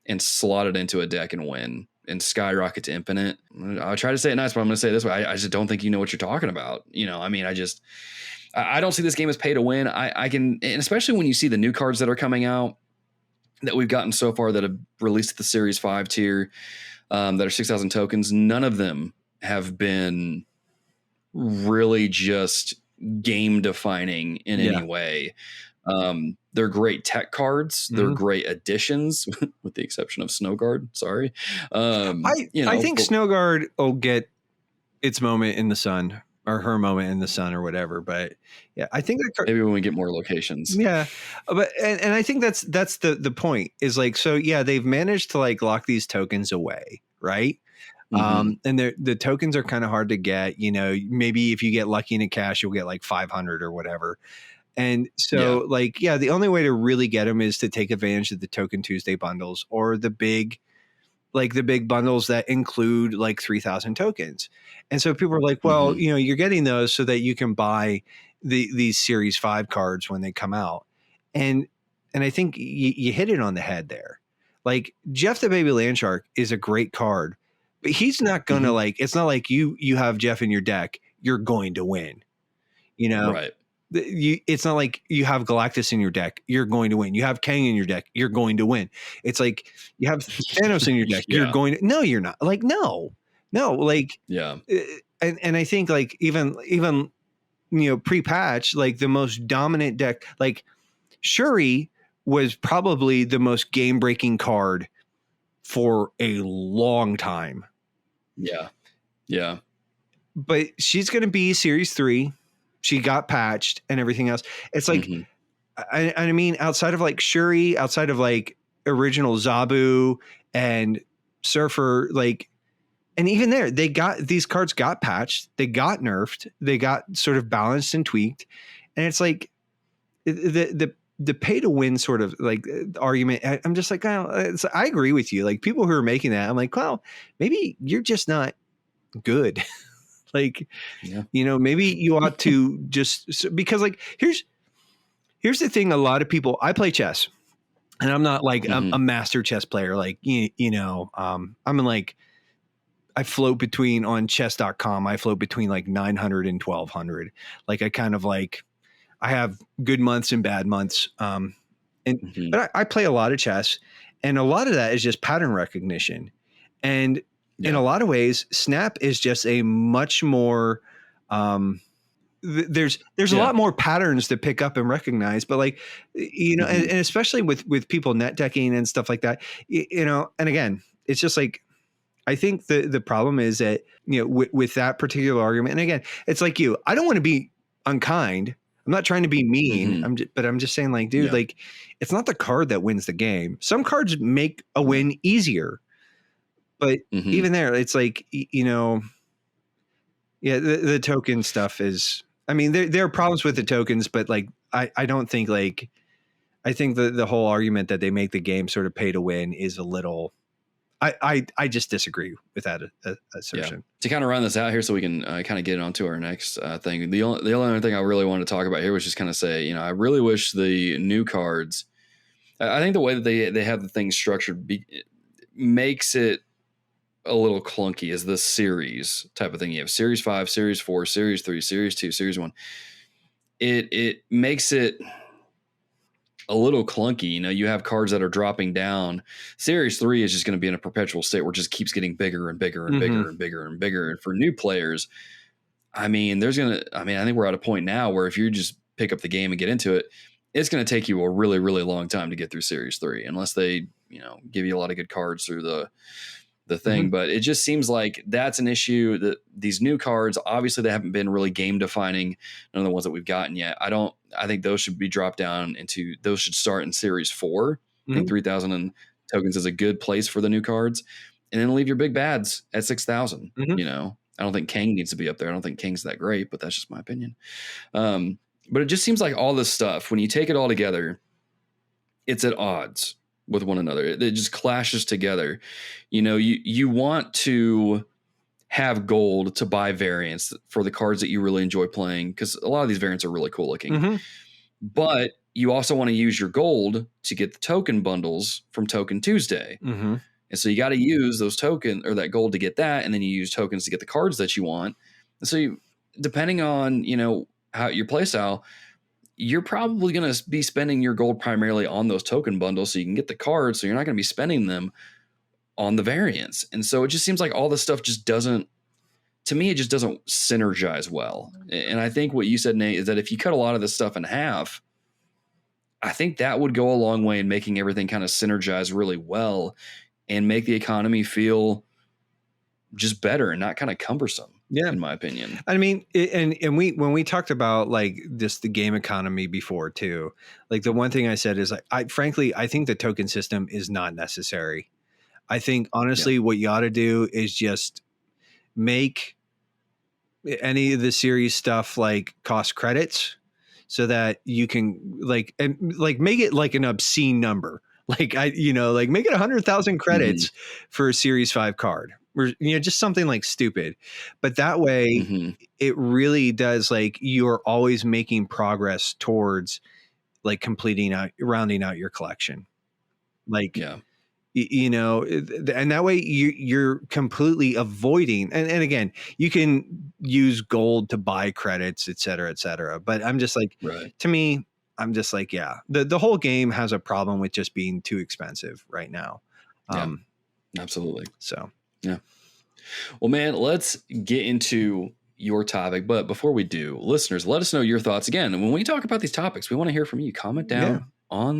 and slot it into a deck and win and skyrocket to infinite, I'll try to say it nice, but I'm going to say it this way. I just don't think you know what you're talking about. I mean, I don't see this game as pay to win. I can, and especially when you see the new cards that are coming out that we've gotten so far that have released at the Series 5 tier, that are 6,000 tokens. None of them have been really just game defining in any way. They're great tech cards. They're great additions, with the exception of Snowguard. Sorry. I think Snowguard will get its moment in the sun. or her moment in the sun or whatever. But yeah, I think that maybe when we get more locations. Yeah, but and I think that's the point is like, so yeah, they've managed to like lock these tokens away, right? And the tokens are kind of hard to get. You know, maybe if you get lucky in a cache, you'll get like 500 or whatever. And so, like, yeah, the only way to really get them is to take advantage of the Token Tuesday bundles or the big bundles that include like 3,000 tokens. And so people are like, well, you know, you're getting those so that you can buy these Series 5 cards when they come out. And I think you hit it on the head there. Like Jeff the Baby Landshark is a great card, but he's not going to like, it's not like you have Jeff in your deck, you're going to win, you know? Right. It's not like you have Galactus in your deck, you're going to win. You have Kang in your deck, you're going to win. It's like you have Thanos in your deck, you're going to, no, you're not. Like, no, like, and I think like even, you know, pre-patch, like the most dominant deck, like Shuri was probably the most game-breaking card for a long time. Yeah. But she's going to be Series 3. She got patched and everything else. It's like, I mean, outside of like Shuri, outside of like original Zabu and Surfer, like, and even there, these cards got patched, they got nerfed, they got sort of balanced and tweaked. And it's like the pay to win sort of like argument. I'm just like, I agree with you. Like people who are making that, I'm like, well, maybe you're just not good. Like, you know, maybe you ought to just, because like, here's the thing. A lot of people, I play chess and I'm not like a master chess player. Like, you know, I'm in like, I float between on chess.com. I float between like 900 and 1200. Like I kind of like, I have good months and bad months. But I play a lot of chess and a lot of that is just pattern recognition. And in a lot of ways, Snap is just a much more, there's a lot more patterns to pick up and recognize, but like, you know, and especially with people net decking and stuff like that, you know, and again, it's just like, I think the problem is that, you know, with that particular argument, and again, it's like I don't want to be unkind. I'm not trying to be mean. But I'm just saying like, dude, like it's not the card that wins the game. Some cards make a win easier. But even there, it's like, you know, the token stuff is, I mean, there are problems with the tokens, but like, I don't think like, I think the whole argument that they make the game sort of pay to win is a little, I just disagree with that assertion. To kind of round this out here so we can kind of get on to our next thing. The only other thing I really wanted to talk about here was just kind of say, you know, I really wish the new cards, I think the way that they have the thing structured makes it a little clunky as the series type of thing. You have Series 5, Series 4, Series 3, Series 2, Series 1. It makes it a little clunky. You know, you have cards that are dropping down. Series 3 is just going to be in a perpetual state where it just keeps getting bigger and bigger and bigger and bigger and bigger. And for new players, I mean, I think we're at a point now where if you just pick up the game and get into it, it's going to take you a really, really long time to get through Series 3 unless they, you know, give you a lot of good cards through the thing. But it just seems like that's an issue that these new cards, obviously they haven't been really game defining. None of the ones that we've gotten yet. I think those should be dropped down those should start in Series 4. I think 3,000 tokens is a good place for the new cards, and then leave your big bads at 6,000. You know, I don't think Kang needs to be up there. I don't think Kang's that great, but that's just my opinion. But it just seems like all this stuff, when you take it all together, it's at odds with one another. It just clashes together. You know, you want to have gold to buy variants for the cards that you really enjoy playing, because a lot of these variants are really cool looking. But you also want to use your gold to get the token bundles from Token Tuesday. And so you got to use those token or that gold to get that, and then you use tokens to get the cards that you want. And so depending on, you know, how your play style, you're probably going to be spending your gold primarily on those token bundles so you can get the cards. So you're not going to be spending them on the variants. And so it just seems like all this stuff just doesn't synergize well. And I think what you said, Nate, is that if you cut a lot of this stuff in half, I think that would go a long way in making everything kind of synergize really well and make the economy feel just better and not kind of cumbersome. Yeah. in my opinion. I mean, and when we talked about like just the game economy before too, like the one thing I said is like, frankly, I think the token system is not necessary. I think honestly, what you ought to do is just make any of the series stuff like cost credits so that you can like, and like make it like an obscene number. Like like make it 100,000 credits for a series 5 card, or, just something like stupid. But that way it really does, like, you're always making progress towards like rounding out your collection. Like, and that way you're completely avoiding, and again, you can use gold to buy credits, et cetera, et cetera. But I'm just like, to me, I'm just like, yeah, the whole game has a problem with just being too expensive right now. Absolutely. So, yeah. Well, man, let's get into your topic. But before we do, listeners, let us know your thoughts. Again, when we talk about these topics, we want to hear from you. Comment down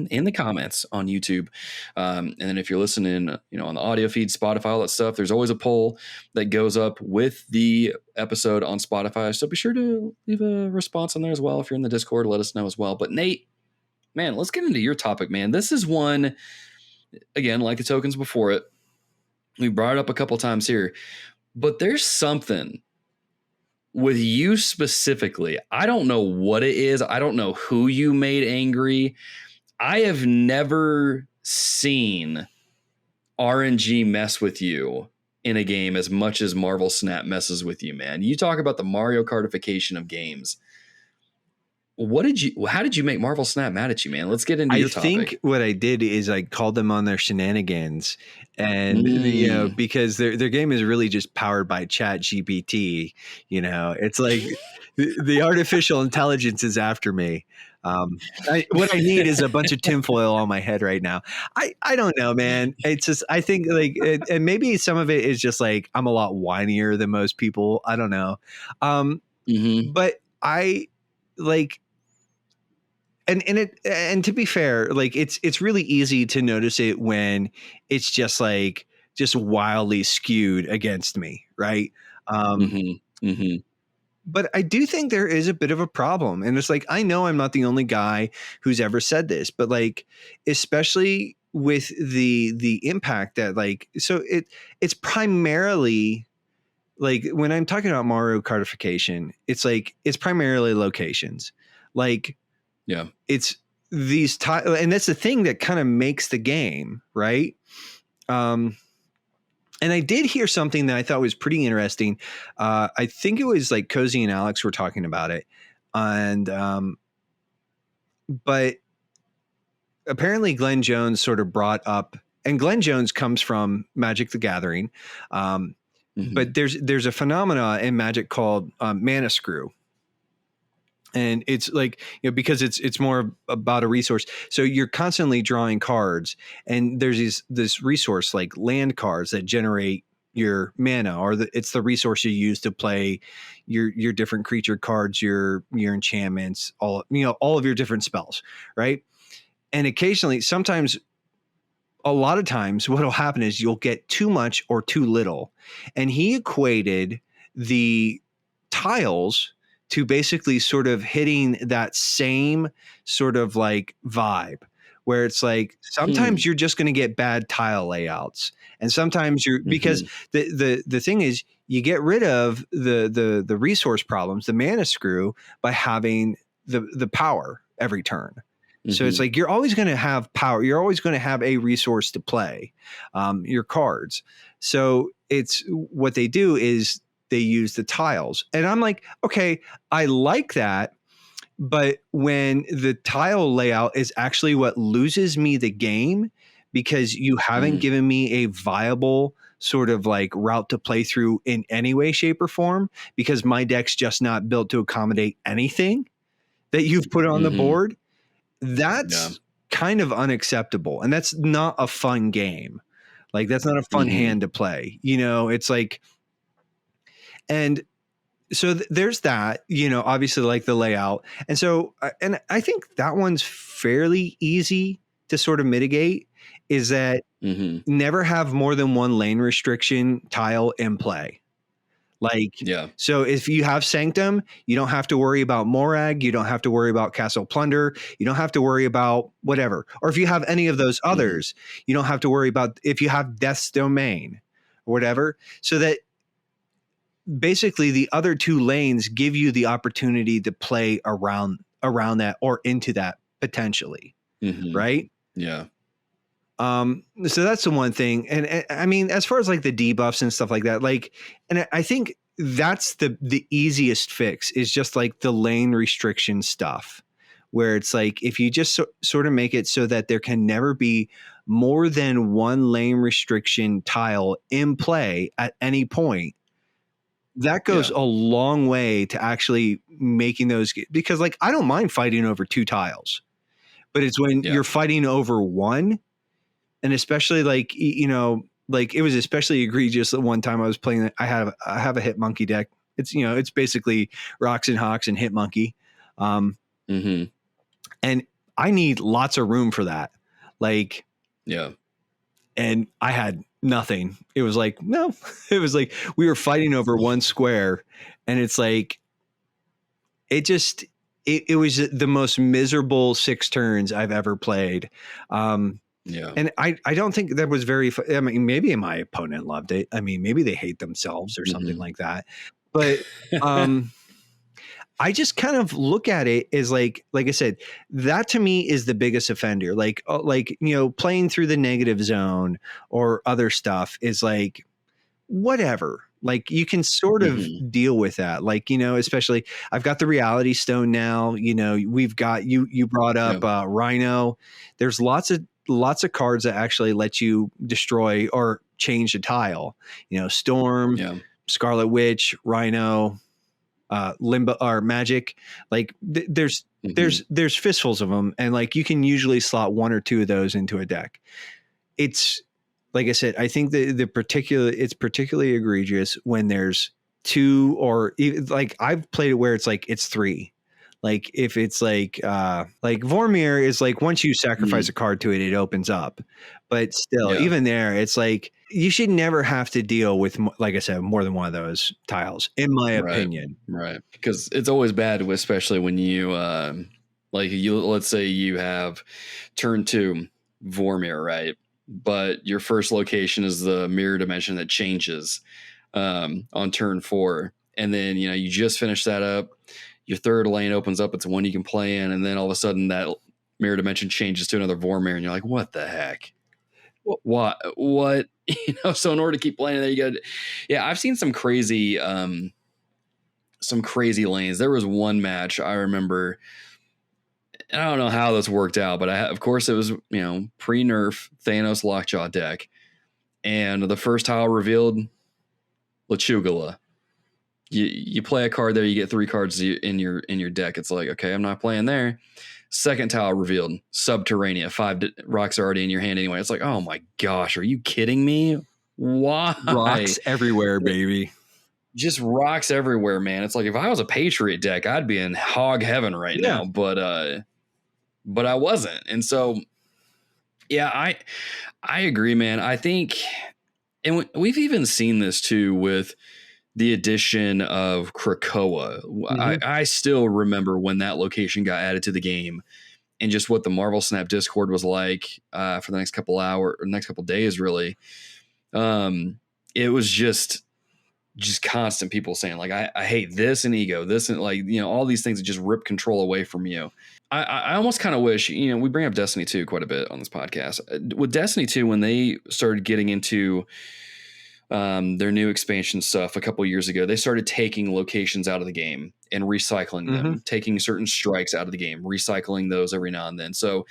in the comments on YouTube. And then if you're listening, on the audio feed, Spotify, all that stuff, there's always a poll that goes up with the episode on Spotify. So be sure to leave a response on there as well. If you're in the Discord, let us know as well. But Nate, man, let's get into your topic, man. This is one, again, like the tokens before it, we brought it up a couple times here, but there's something with you specifically. I don't know what it is. I don't know who you made angry. I have never seen RNG mess with you in a game as much as Marvel Snap messes with you, man. You talk about the Mario Kartification of games. How did you make Marvel Snap mad at you, man? Let's get into your topic. I think what I did is I called them on their shenanigans, and because their game is really just powered by Chat GPT. It's like the artificial intelligence is after me. What I need is a bunch of tinfoil on my head right now. I don't know, man. It's just, I think like, and maybe some of it is just like, I'm a lot whinier than most people. I don't know. But I like, and to be fair, like it's really easy to notice it when it's just wildly skewed against me. Right. But I do think there is a bit of a problem. And it's like, I know I'm not the only guy who's ever said this, but like, especially with the impact that like, so it's primarily like when I'm talking about Mario Kartification, it's like, it's primarily locations. Like, it's these and that's the thing that kind of makes the game, right? And I did hear something that I thought was pretty interesting. I think it was like Cozy and Alex were talking about it. And, but apparently Glenn Jones sort of brought up, and Glenn Jones comes from Magic the Gathering. But there's a phenomena in Magic called mana screw. And it's like, because it's more about a resource. So you're constantly drawing cards, and there's this resource like land cards that generate your mana, or it's the resource you use to play your different creature cards, your enchantments, all of your different spells. Right. And occasionally, a lot of times what will happen is you'll get too much or too little. And he equated the tiles to basically sort of hitting that same sort of like vibe, where it's like sometimes you're just going to get bad tile layouts, and sometimes because the thing is, you get rid of the resource problems, the mana screw, by having the power every turn. So it's like you're always going to have power. You're always going to have a resource to play your cards. So it's what they do is they use the tiles. And I'm like, okay, I like that. But when the tile layout is actually what loses me the game, because you haven't given me a viable sort of like route to play through in any way, shape, or form, because my deck's just not built to accommodate anything that you've put on the board, that's kind of unacceptable. And that's not a fun game. Like, that's not a fun hand to play. It's like, and so there's that, obviously like the layout. And so, and I think that one's fairly easy to sort of mitigate, is that never have more than one lane restriction tile in play. Like, Yeah. so if you have Sanctum, you don't have to worry about Morag. You don't have to worry about Castle Plunder. You don't have to worry about whatever. Or if you have any of those others, you don't have to worry about if you have Death's Domain or whatever. So that basically the other two lanes give you the opportunity to play around that or into that potentially. Right. Yeah. So that's the one thing. And I mean, as far as like the debuffs and stuff like that, like, and I think that's the easiest fix is just like the lane restriction stuff, where it's like, if you just sort of make it so that there can never be more than one lane restriction tile in play at any point, that goes a long way to actually making those, because like, I don't mind fighting over 2 tiles, but it's when you're fighting over one. And especially like, you know, like it was especially egregious the one time I was playing. I have a Hit Monkey deck. It's, you know, it's basically Rocks and Hawks and Hit Monkey. And I need lots of room for that. Like, and I had nothing. It was like, no, it was like we were fighting over one square, and it's like, it was the most miserable 6 turns I've ever played. And I don't think that was very, I mean, maybe my opponent loved it. I mean, maybe they hate themselves or something like that. But I just kind of look at it as like I said, that to me is the biggest offender. Like, you know, playing through the negative zone or other stuff is like, whatever. Like, you can sort of deal with that. Like, you know, especially I've got the Reality Stone now, you know, we've got, you brought up Rhino. There's lots of cards that actually let you destroy or change a tile, you know, Storm, Scarlet Witch, Rhino, Limbo or Magic. Like there's fistfuls of them. And like, you can usually slot 1 or 2 of those into a deck. It's, like I said, I think it's particularly egregious when there's 2, or even, like, I've played it where it's like, it's 3. Like, if it's like Vormir is like, once you sacrifice a card to it, it opens up. But still, even there, it's like, you should never have to deal with, like I said, more than one of those tiles, in my opinion. Right. Because it's always bad, especially when you, let's say you have turn 2 Vormir, right? But your first location is the mirror dimension that changes on turn 4. And then, you know, you just finish that up. Your third lane opens up. It's one you can play in. And then all of a sudden that mirror dimension changes to another Vormir. And you're like, what the heck? What? You know, so in order to keep playing there, you got, I've seen some crazy lanes. There was one match I remember, I don't know how this worked out, but of course it was, you know, pre-nerf Thanos Lockjaw deck. And the first tile revealed Lechugula. You play a card there, you get 3 cards in your deck. It's like, okay, I'm not playing there. Second tile revealed Subterranea. 5 rocks are already in your hand anyway. It's like, oh my gosh, are you kidding me? Why? Rocks everywhere, baby. Just rocks everywhere, man. It's like, if I was a Patriot deck, I'd be in hog heaven right now. But I wasn't. And so, I agree, man. I think, and we've even seen this too with the addition of Krakoa. I still remember when that location got added to the game, and just what the Marvel Snap Discord was like for the next couple days, really. It was just constant people saying like, I hate this and ego, this and, like, you know, all these things that just rip control away from you. I almost kind of wish, you know, we bring up Destiny 2 quite a bit on this podcast. With Destiny 2, when they started getting into their new expansion stuff a couple years ago, they started taking locations out of the game and recycling them, taking certain strikes out of the game, recycling those every now and then. So,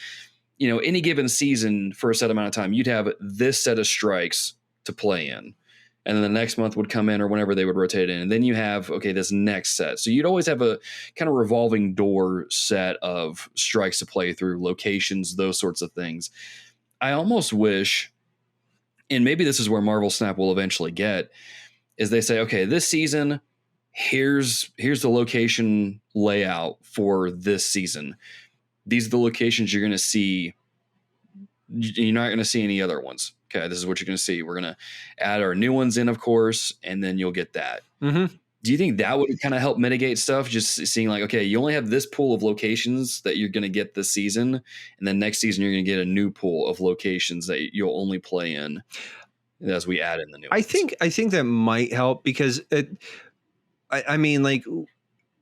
you know, any given season for a set amount of time, you'd have this set of strikes to play in. And then the next month would come in, or whenever they would rotate in. And then you have, okay, this next set. So you'd always have a kind of revolving door set of strikes to play through, locations, those sorts of things. I almost wish, and maybe this is where Marvel Snap will eventually get, is they say, okay, this season, here's the location layout for this season. These are the locations you're going to see. You're not going to see any other ones. okay, this is what you're going to see. We're going to add our new ones in, of course, and then you'll get that. Mm-hmm. Do you think that would kind of help mitigate stuff? Just seeing like, okay, you only have this pool of locations that you're going to get this season, and then next season you're going to get a new pool of locations that you'll only play in as we add in the new ones. I think that might help because I mean, like,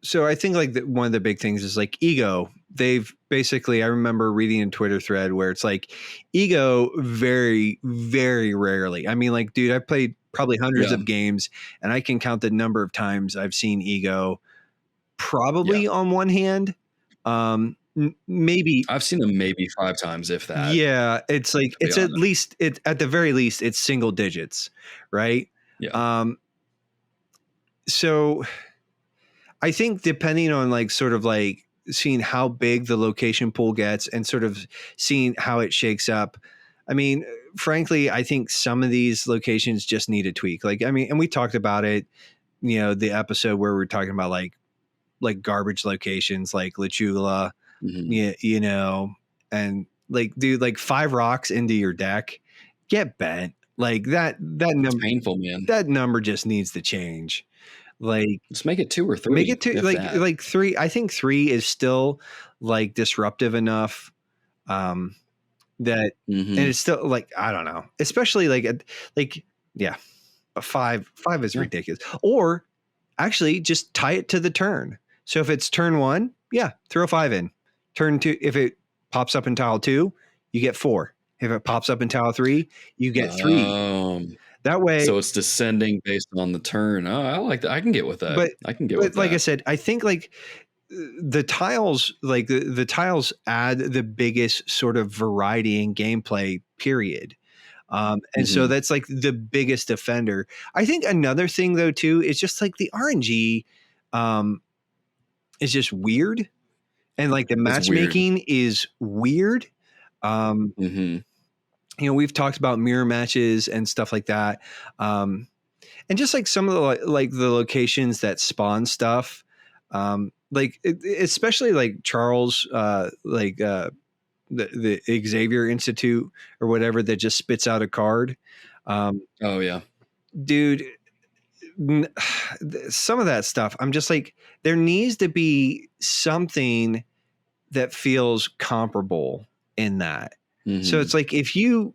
so I think like one of the big things is like Ego. They've basically, I remember reading a Twitter thread where it's like Ego very, very rarely. I mean, like, dude, I've played probably hundreds of games and I can count the number of times I've seen Ego probably on one hand. Maybe I've seen them maybe 5 times, if that. Yeah. It's like, it's at least at the very least, it's single digits. Right. Yeah. So I think depending on like sort of like seeing how big the location pool gets and sort of seeing how it shakes up. I mean, frankly, I think some of these locations just need a tweak. Like, I mean, and we talked about it, you know, the episode where we're talking about like garbage locations like Lechugla, you know, and like, dude, like 5 rocks into your deck, get bent. Like that number, painful, man. That number just needs to change. Like, just make it 2 or 3. Make it 2, like 3. I think 3 is still like disruptive enough that, and it's still like, I don't know, especially like yeah, a 5 is ridiculous. Or actually just tie it to the turn. So if it's turn 1, throw 5 in. Turn 2, if it pops up in tile 2, you get 4. If it pops up in tile 3, you get 3. That way, so it's descending based on the turn. Oh, I like that. I can get with that. I can get with that. Like I said, I think like the tiles, like the tiles add the biggest sort of variety in gameplay, period. And so that's like the biggest offender. I think another thing though, too, is just like the RNG is just weird. And like the matchmaking is weird. You know, we've talked about mirror matches and stuff like that. And just like some of the, like the locations that spawn stuff, like especially like Charles, like the Xavier Institute or whatever that just spits out a card. Oh yeah, dude, some of that stuff, I'm just like, there needs to be something that feels comparable in that. So it's like, if you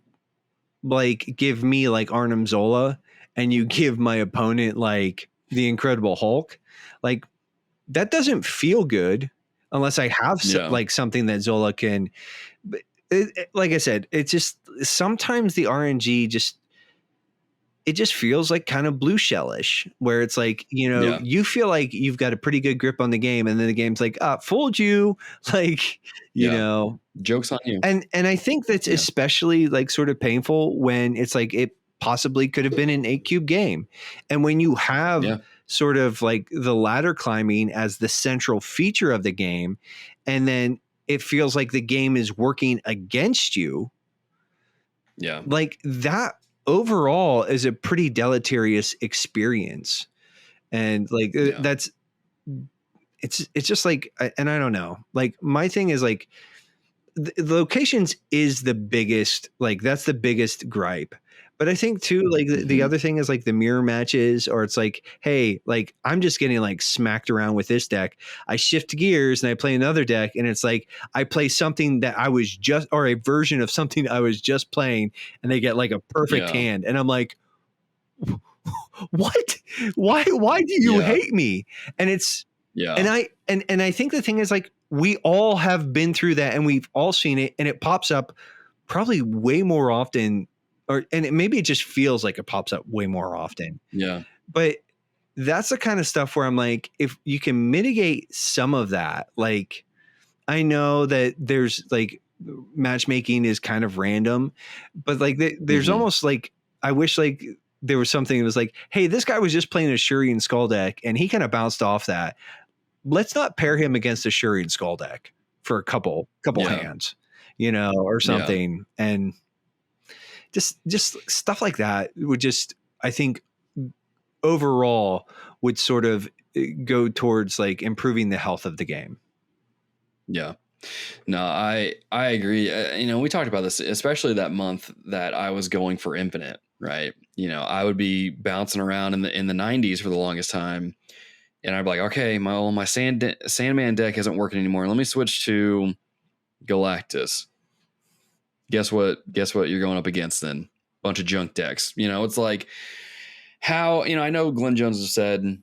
like give me like Arnim Zola and you give my opponent like the Incredible Hulk, like that doesn't feel good unless I have like something that Zola can. But like I said, it's just sometimes the RNG it just feels like kind of blue shellish, where it's like, you know, you feel like you've got a pretty good grip on the game, and then the game's like, fooled you, like, you know, joke's on you. And I think that's especially like sort of painful when it's like it possibly could have been an 8-cube game, and when you have sort of like the ladder climbing as the central feature of the game, and then it feels like the game is working against you. Yeah, like that overall is a pretty deleterious experience. And like that's it's just like, and I don't know, like my thing is like the locations is the biggest, like that's the biggest gripe. But I think too, like the other thing is like the mirror matches, or it's like, hey, like I'm just getting like smacked around with this deck. I shift gears and I play another deck, and it's like I play something that I was just, or a version of something I was just playing, and they get like a perfect hand, and I'm like, what? Why do you hate me? And it's and I think the thing is like we all have been through that, and we've all seen it, and it pops up probably way more often. And maybe it just feels like it pops up way more often. Yeah. But that's the kind of stuff where I'm like, if you can mitigate some of that, like I know that there's like matchmaking is kind of random, but like there's almost like, I wish like there was something that was like, hey, this guy was just playing a Shurian Skull deck and he kind of bounced off that. Let's not pair him against a Shurian Skull deck for a couple hands, you know, or something. And just stuff like that would just, I think overall would sort of go towards like improving the health of the game. Yeah. No, I agree. We talked about this, especially that month that I was going for infinite, right? I would be bouncing around in the 90s for the longest time, and I'd be like, okay, my Sandman deck isn't working anymore. Let me switch to Galactus. Guess what? Guess what you're going up against then? Bunch of junk decks. It's like how I know Glenn Jones has said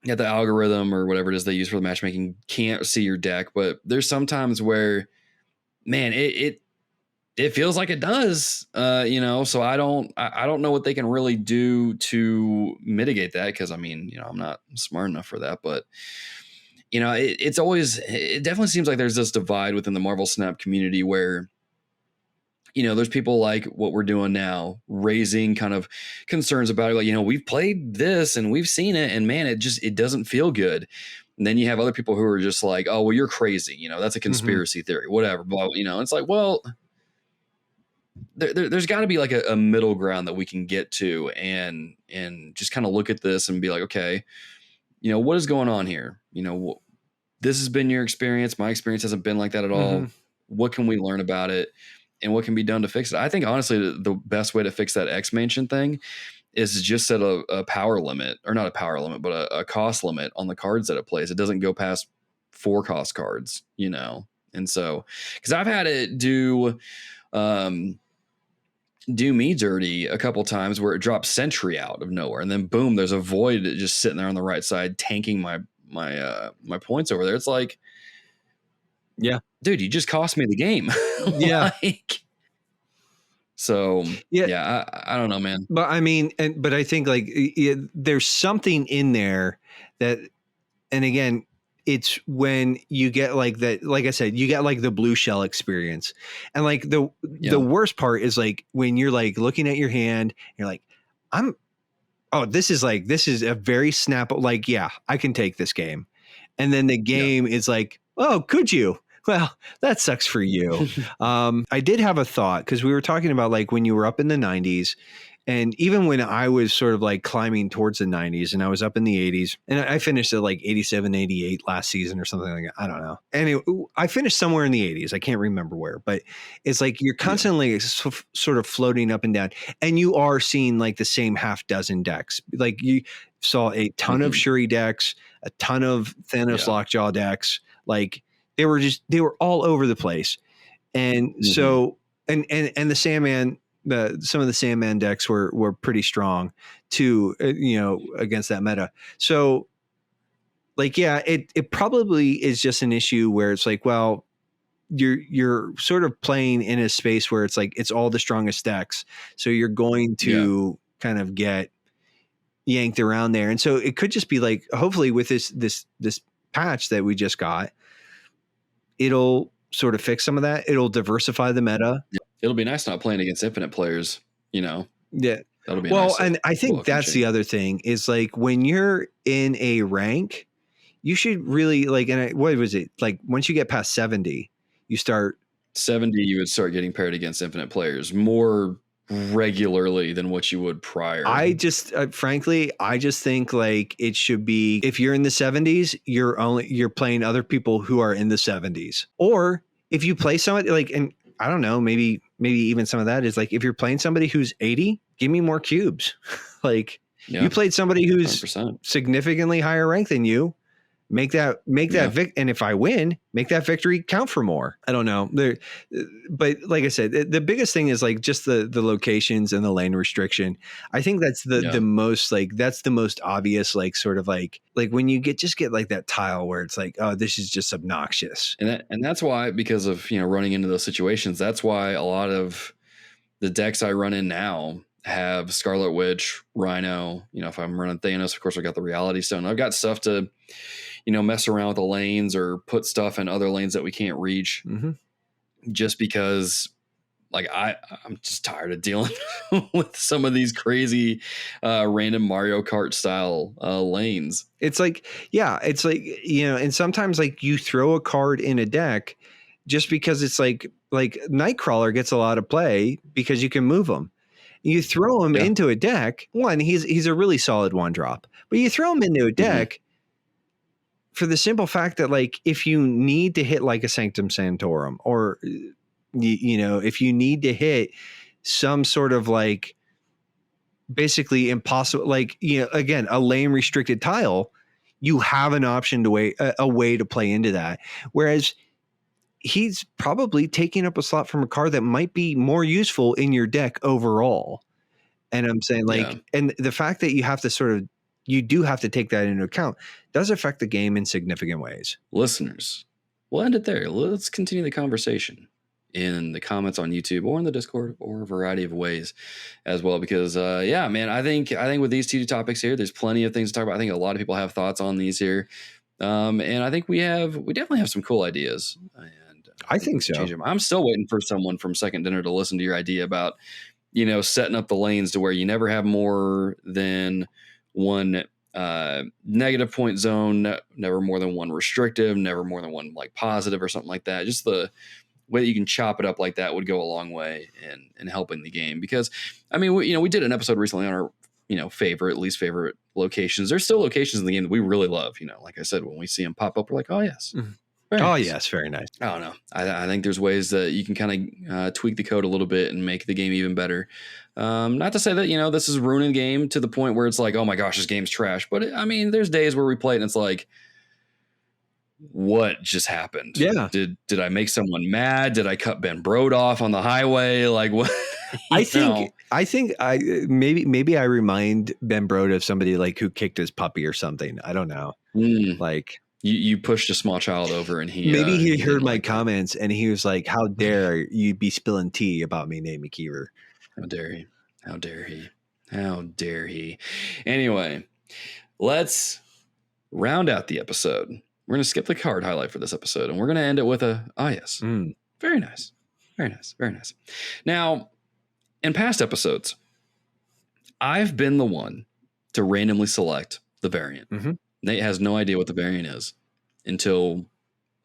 that the algorithm or whatever it is they use for the matchmaking can't see your deck, but there's sometimes where, man, it feels like it does. So I don't know what they can really do to mitigate that, because I'm not smart enough for that, but it definitely seems like there's this divide within the Marvel Snap community where there's people like what we're doing now, raising kind of concerns about it. Like, we've played this and we've seen it, and man, it doesn't feel good. And then you have other people who are just like, oh, well, you're crazy. That's a conspiracy theory, whatever. But, it's like, well, there's got to be like a middle ground that we can get to and just kind of look at this and be like, okay, what is going on here? This has been your experience. My experience hasn't been like that at all. What can we learn about it? And what can be done to fix it? I think, honestly, the best way to fix that X-Mansion thing is just set a power limit, or not a power limit, but a cost limit on the cards that it plays. It doesn't go past 4 cost cards, And so, because I've had it do me dirty a couple times where it drops Sentry out of nowhere, and then boom, there's a Void just sitting there on the right side tanking my points over there. It's like, yeah, dude, you just cost me the game. Yeah. So yeah, I don't know, man. But but I think like there's something in there that, and again, it's when you get like that, like I said, you get like the blue shell experience. And like the worst part is like when you're like looking at your hand, you're like, this is a very snap. Like, yeah, I can take this game. And then the game is like, oh, could you? Well, that sucks for you. I did have a thought, because we were talking about like when you were up in the 90s, and even when I was sort of like climbing towards the 90s and I was up in the 80s, and I finished at like 87, 88 last season or something like that. I don't know. Anyway, I finished somewhere in the 80s. I can't remember where, but it's like you're constantly sort of floating up and down, and you are seeing like the same half dozen decks. Like you saw a ton of Shuri decks, a ton of Thanos Lockjaw decks. Like they were all over the place. And so, and the Sandman, some of the Sandman decks were pretty strong too, against that meta. So like, yeah, it probably is just an issue where it's like, well, you're sort of playing in a space where it's like, it's all the strongest decks. So you're going to kind of get yanked around there. And so it could just be like, hopefully with this patch that we just got, it'll sort of fix some of that. It'll diversify the meta. It'll be nice not playing against infinite players, Yeah. That'll be well, nice. And I think that's the other thing is like when you're in a rank, you should really like, and what was it? Like once you get past 70, you start 70, you would start getting paired against infinite players more regularly than what you would prior. I just frankly, I just think like it should be, if you're in the 70s, you're playing other people who are in the 70s. Or if you play somebody like, and I don't know, maybe even some of that is like, if you're playing somebody who's 80, give me more cubes. Like you played somebody who's 100%. Significantly higher rank than you. Make that and if I win, make that victory count for more. I don't know. But like I said, the biggest thing is like just the locations and the lane restriction. I think that's the most like, that's the most obvious, like sort of like when you get like that tile where it's like, oh, this is just obnoxious. And that's why, because of, running into those situations, that's why a lot of the decks I run in now have Scarlet Witch, Rhino. If I'm running Thanos, of course I got the Reality Stone. I've got stuff to, mess around with the lanes or put stuff in other lanes that we can't reach, just because like I'm just tired of dealing with some of these crazy random Mario Kart style lanes. It's like, and sometimes like you throw a card in a deck just because it's like Nightcrawler gets a lot of play because you can move him. You throw him into a deck. One, he's a really solid one drop, but you throw him into a deck. for the simple fact that like, if you need to hit like a Sanctum Sanctorum, or, if you need to hit some sort of like basically impossible, like, again, a lane restricted tile, you have an option to a way to play into that. Whereas he's probably taking up a slot from a card that might be more useful in your deck overall. And I'm saying like, and the fact that you do have to take that into account does affect the game in significant ways. Listeners, we'll end it there. Let's continue the conversation in the comments on YouTube or in the Discord or a variety of ways as well. Because man, I think with these two topics here, there's plenty of things to talk about. I think a lot of people have thoughts on these here. And I think we definitely have some cool ideas. And I think so. I'm still waiting for someone from Second Dinner to listen to your idea about, setting up the lanes to where you never have more than one negative point zone, never more than one restrictive, never more than one like positive or something like that. Just the way that you can chop it up like that would go a long way in helping the game. Because I mean, we did an episode recently on our least favorite locations. There's still locations in the game that we really love. Like I said, when we see them pop up, we're like, oh yes. Mm-hmm. Yes, very nice. I don't know. I think there's ways that you can kind of tweak the code a little bit and make the game even better. Not to say that, this is ruining the game to the point where it's like, oh my gosh, this game's trash. But there's days where we play it and it's like, what just happened? Yeah. Did I make someone mad? Did I cut Ben Brode off on the highway? Like what? I think maybe I remind Ben Brode of somebody like who kicked his puppy or something. I don't know. Like, You pushed a small child over and he heard my comments and he was like, how dare you be spilling tea about me, Nate McKeever? How dare he? How dare he? How dare he? Anyway, let's round out the episode. We're going to skip the card highlight for this episode and we're going to end it with yes. Very nice. Very nice. Very nice. Now, in past episodes, I've been the one to randomly select the variant. Mm-hmm. Nate has no idea what the variant is until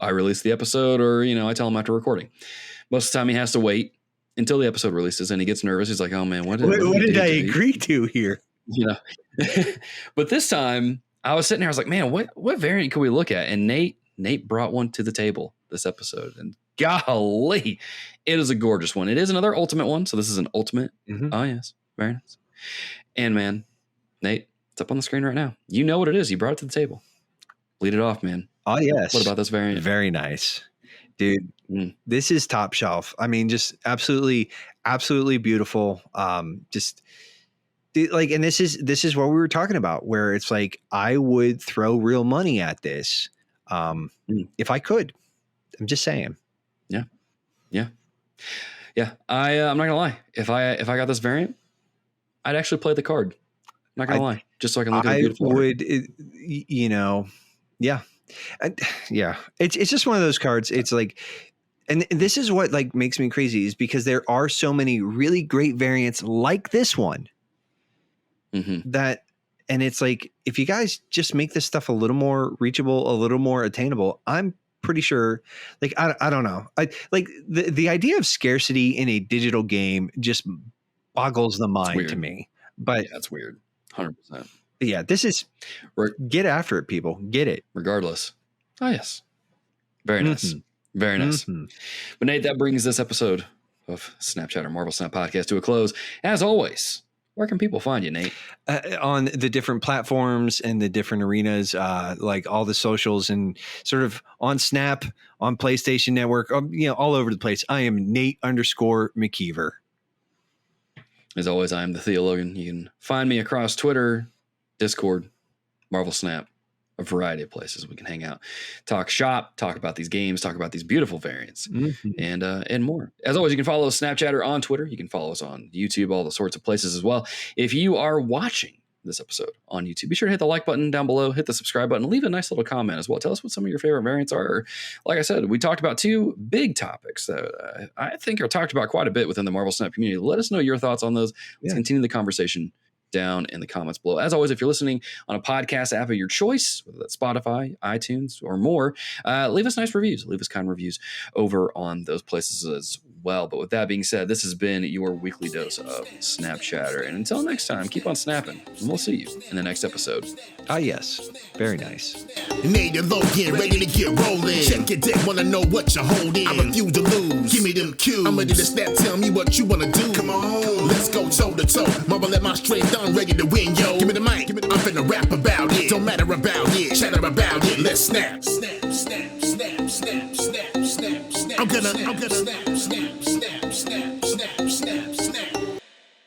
I release the episode or, I tell him after recording. Most of the time he has to wait until the episode releases and he gets nervous. He's like, oh man, what did I agree to here? But this time I was sitting there, I was like, man, what variant can we look at? And Nate brought one to the table this episode and golly, it is a gorgeous one. It is another ultimate one. So this is an ultimate. Mm-hmm. Oh yes. Very nice. And man, Nate, it's up on the screen right now. You know what it is. You brought it to the table. Lead it off, man. Oh, yes. What about this variant? Very nice. Dude, This is top shelf. I mean, just absolutely, absolutely beautiful. And this is what we were talking about, where it's like, I would throw real money at this if I could. I'm just saying. Yeah. I'm not gonna lie. If I got this variant, I'd actually play the card. I'm not gonna lie, just so I can look at the beautiful art. Yeah. It's just one of those cards. It's like, and this is what like makes me crazy is because there are so many really great variants like this one and it's like, if you guys just make this stuff a little more reachable, a little more attainable, I'm pretty sure, like, I don't know. I like the idea of scarcity in a digital game just boggles the mind to me, but that's weird. 100%. Yeah, this is get after it, people. Get it. Regardless. Oh, yes. Very nice. Very nice. But Nate, that brings this episode of Snapchat or Marvel Snap Podcast to a close. As always, where can people find you, Nate? On the different platforms and the different arenas, like all the socials and sort of on Snap, on PlayStation Network, all over the place. I am Nate_McKeever. As always, I am the Theologian. You can find me across Twitter, Discord, Marvel Snap, a variety of places we can hang out, talk shop, talk about these games, talk about these beautiful variants, and more. As always, you can follow Snapchatter on Twitter. You can follow us on YouTube, all the sorts of places as well. If you are watching this episode on YouTube, be sure to hit the like button down below, hit the subscribe button, leave a nice little comment as well. Tell us what some of your favorite variants are. Like I said, we talked about two big topics that I think are talked about quite a bit within the Marvel Snap community. Let us know your thoughts on those. Let's continue the conversation down in the comments below. As always, if you're listening on a podcast app of your choice, whether that's Spotify, iTunes, or more, leave us nice reviews. Leave us kind reviews over on those places as well. But with that being said, this has been your weekly dose of Snap Chatter. And until next time, keep on snapping, and we'll see you in the next episode. Ah, yes. Very nice. Native Logan, ready to get rolling. Check your deck, wanna know what you're holding. I refuse to lose. Give me them cues. I'm ready to snap, tell me what you wanna do. Come on, let's go toe to toe. Marvel at my strength, I'm ready to win, yo. Give me the mic, I'm finna rap about it. Don't matter about it, chatter about it. Let's snap. Snap, snap, snap, snap, snap, snap, snap. I'm gonna snap, snap, snap, snap.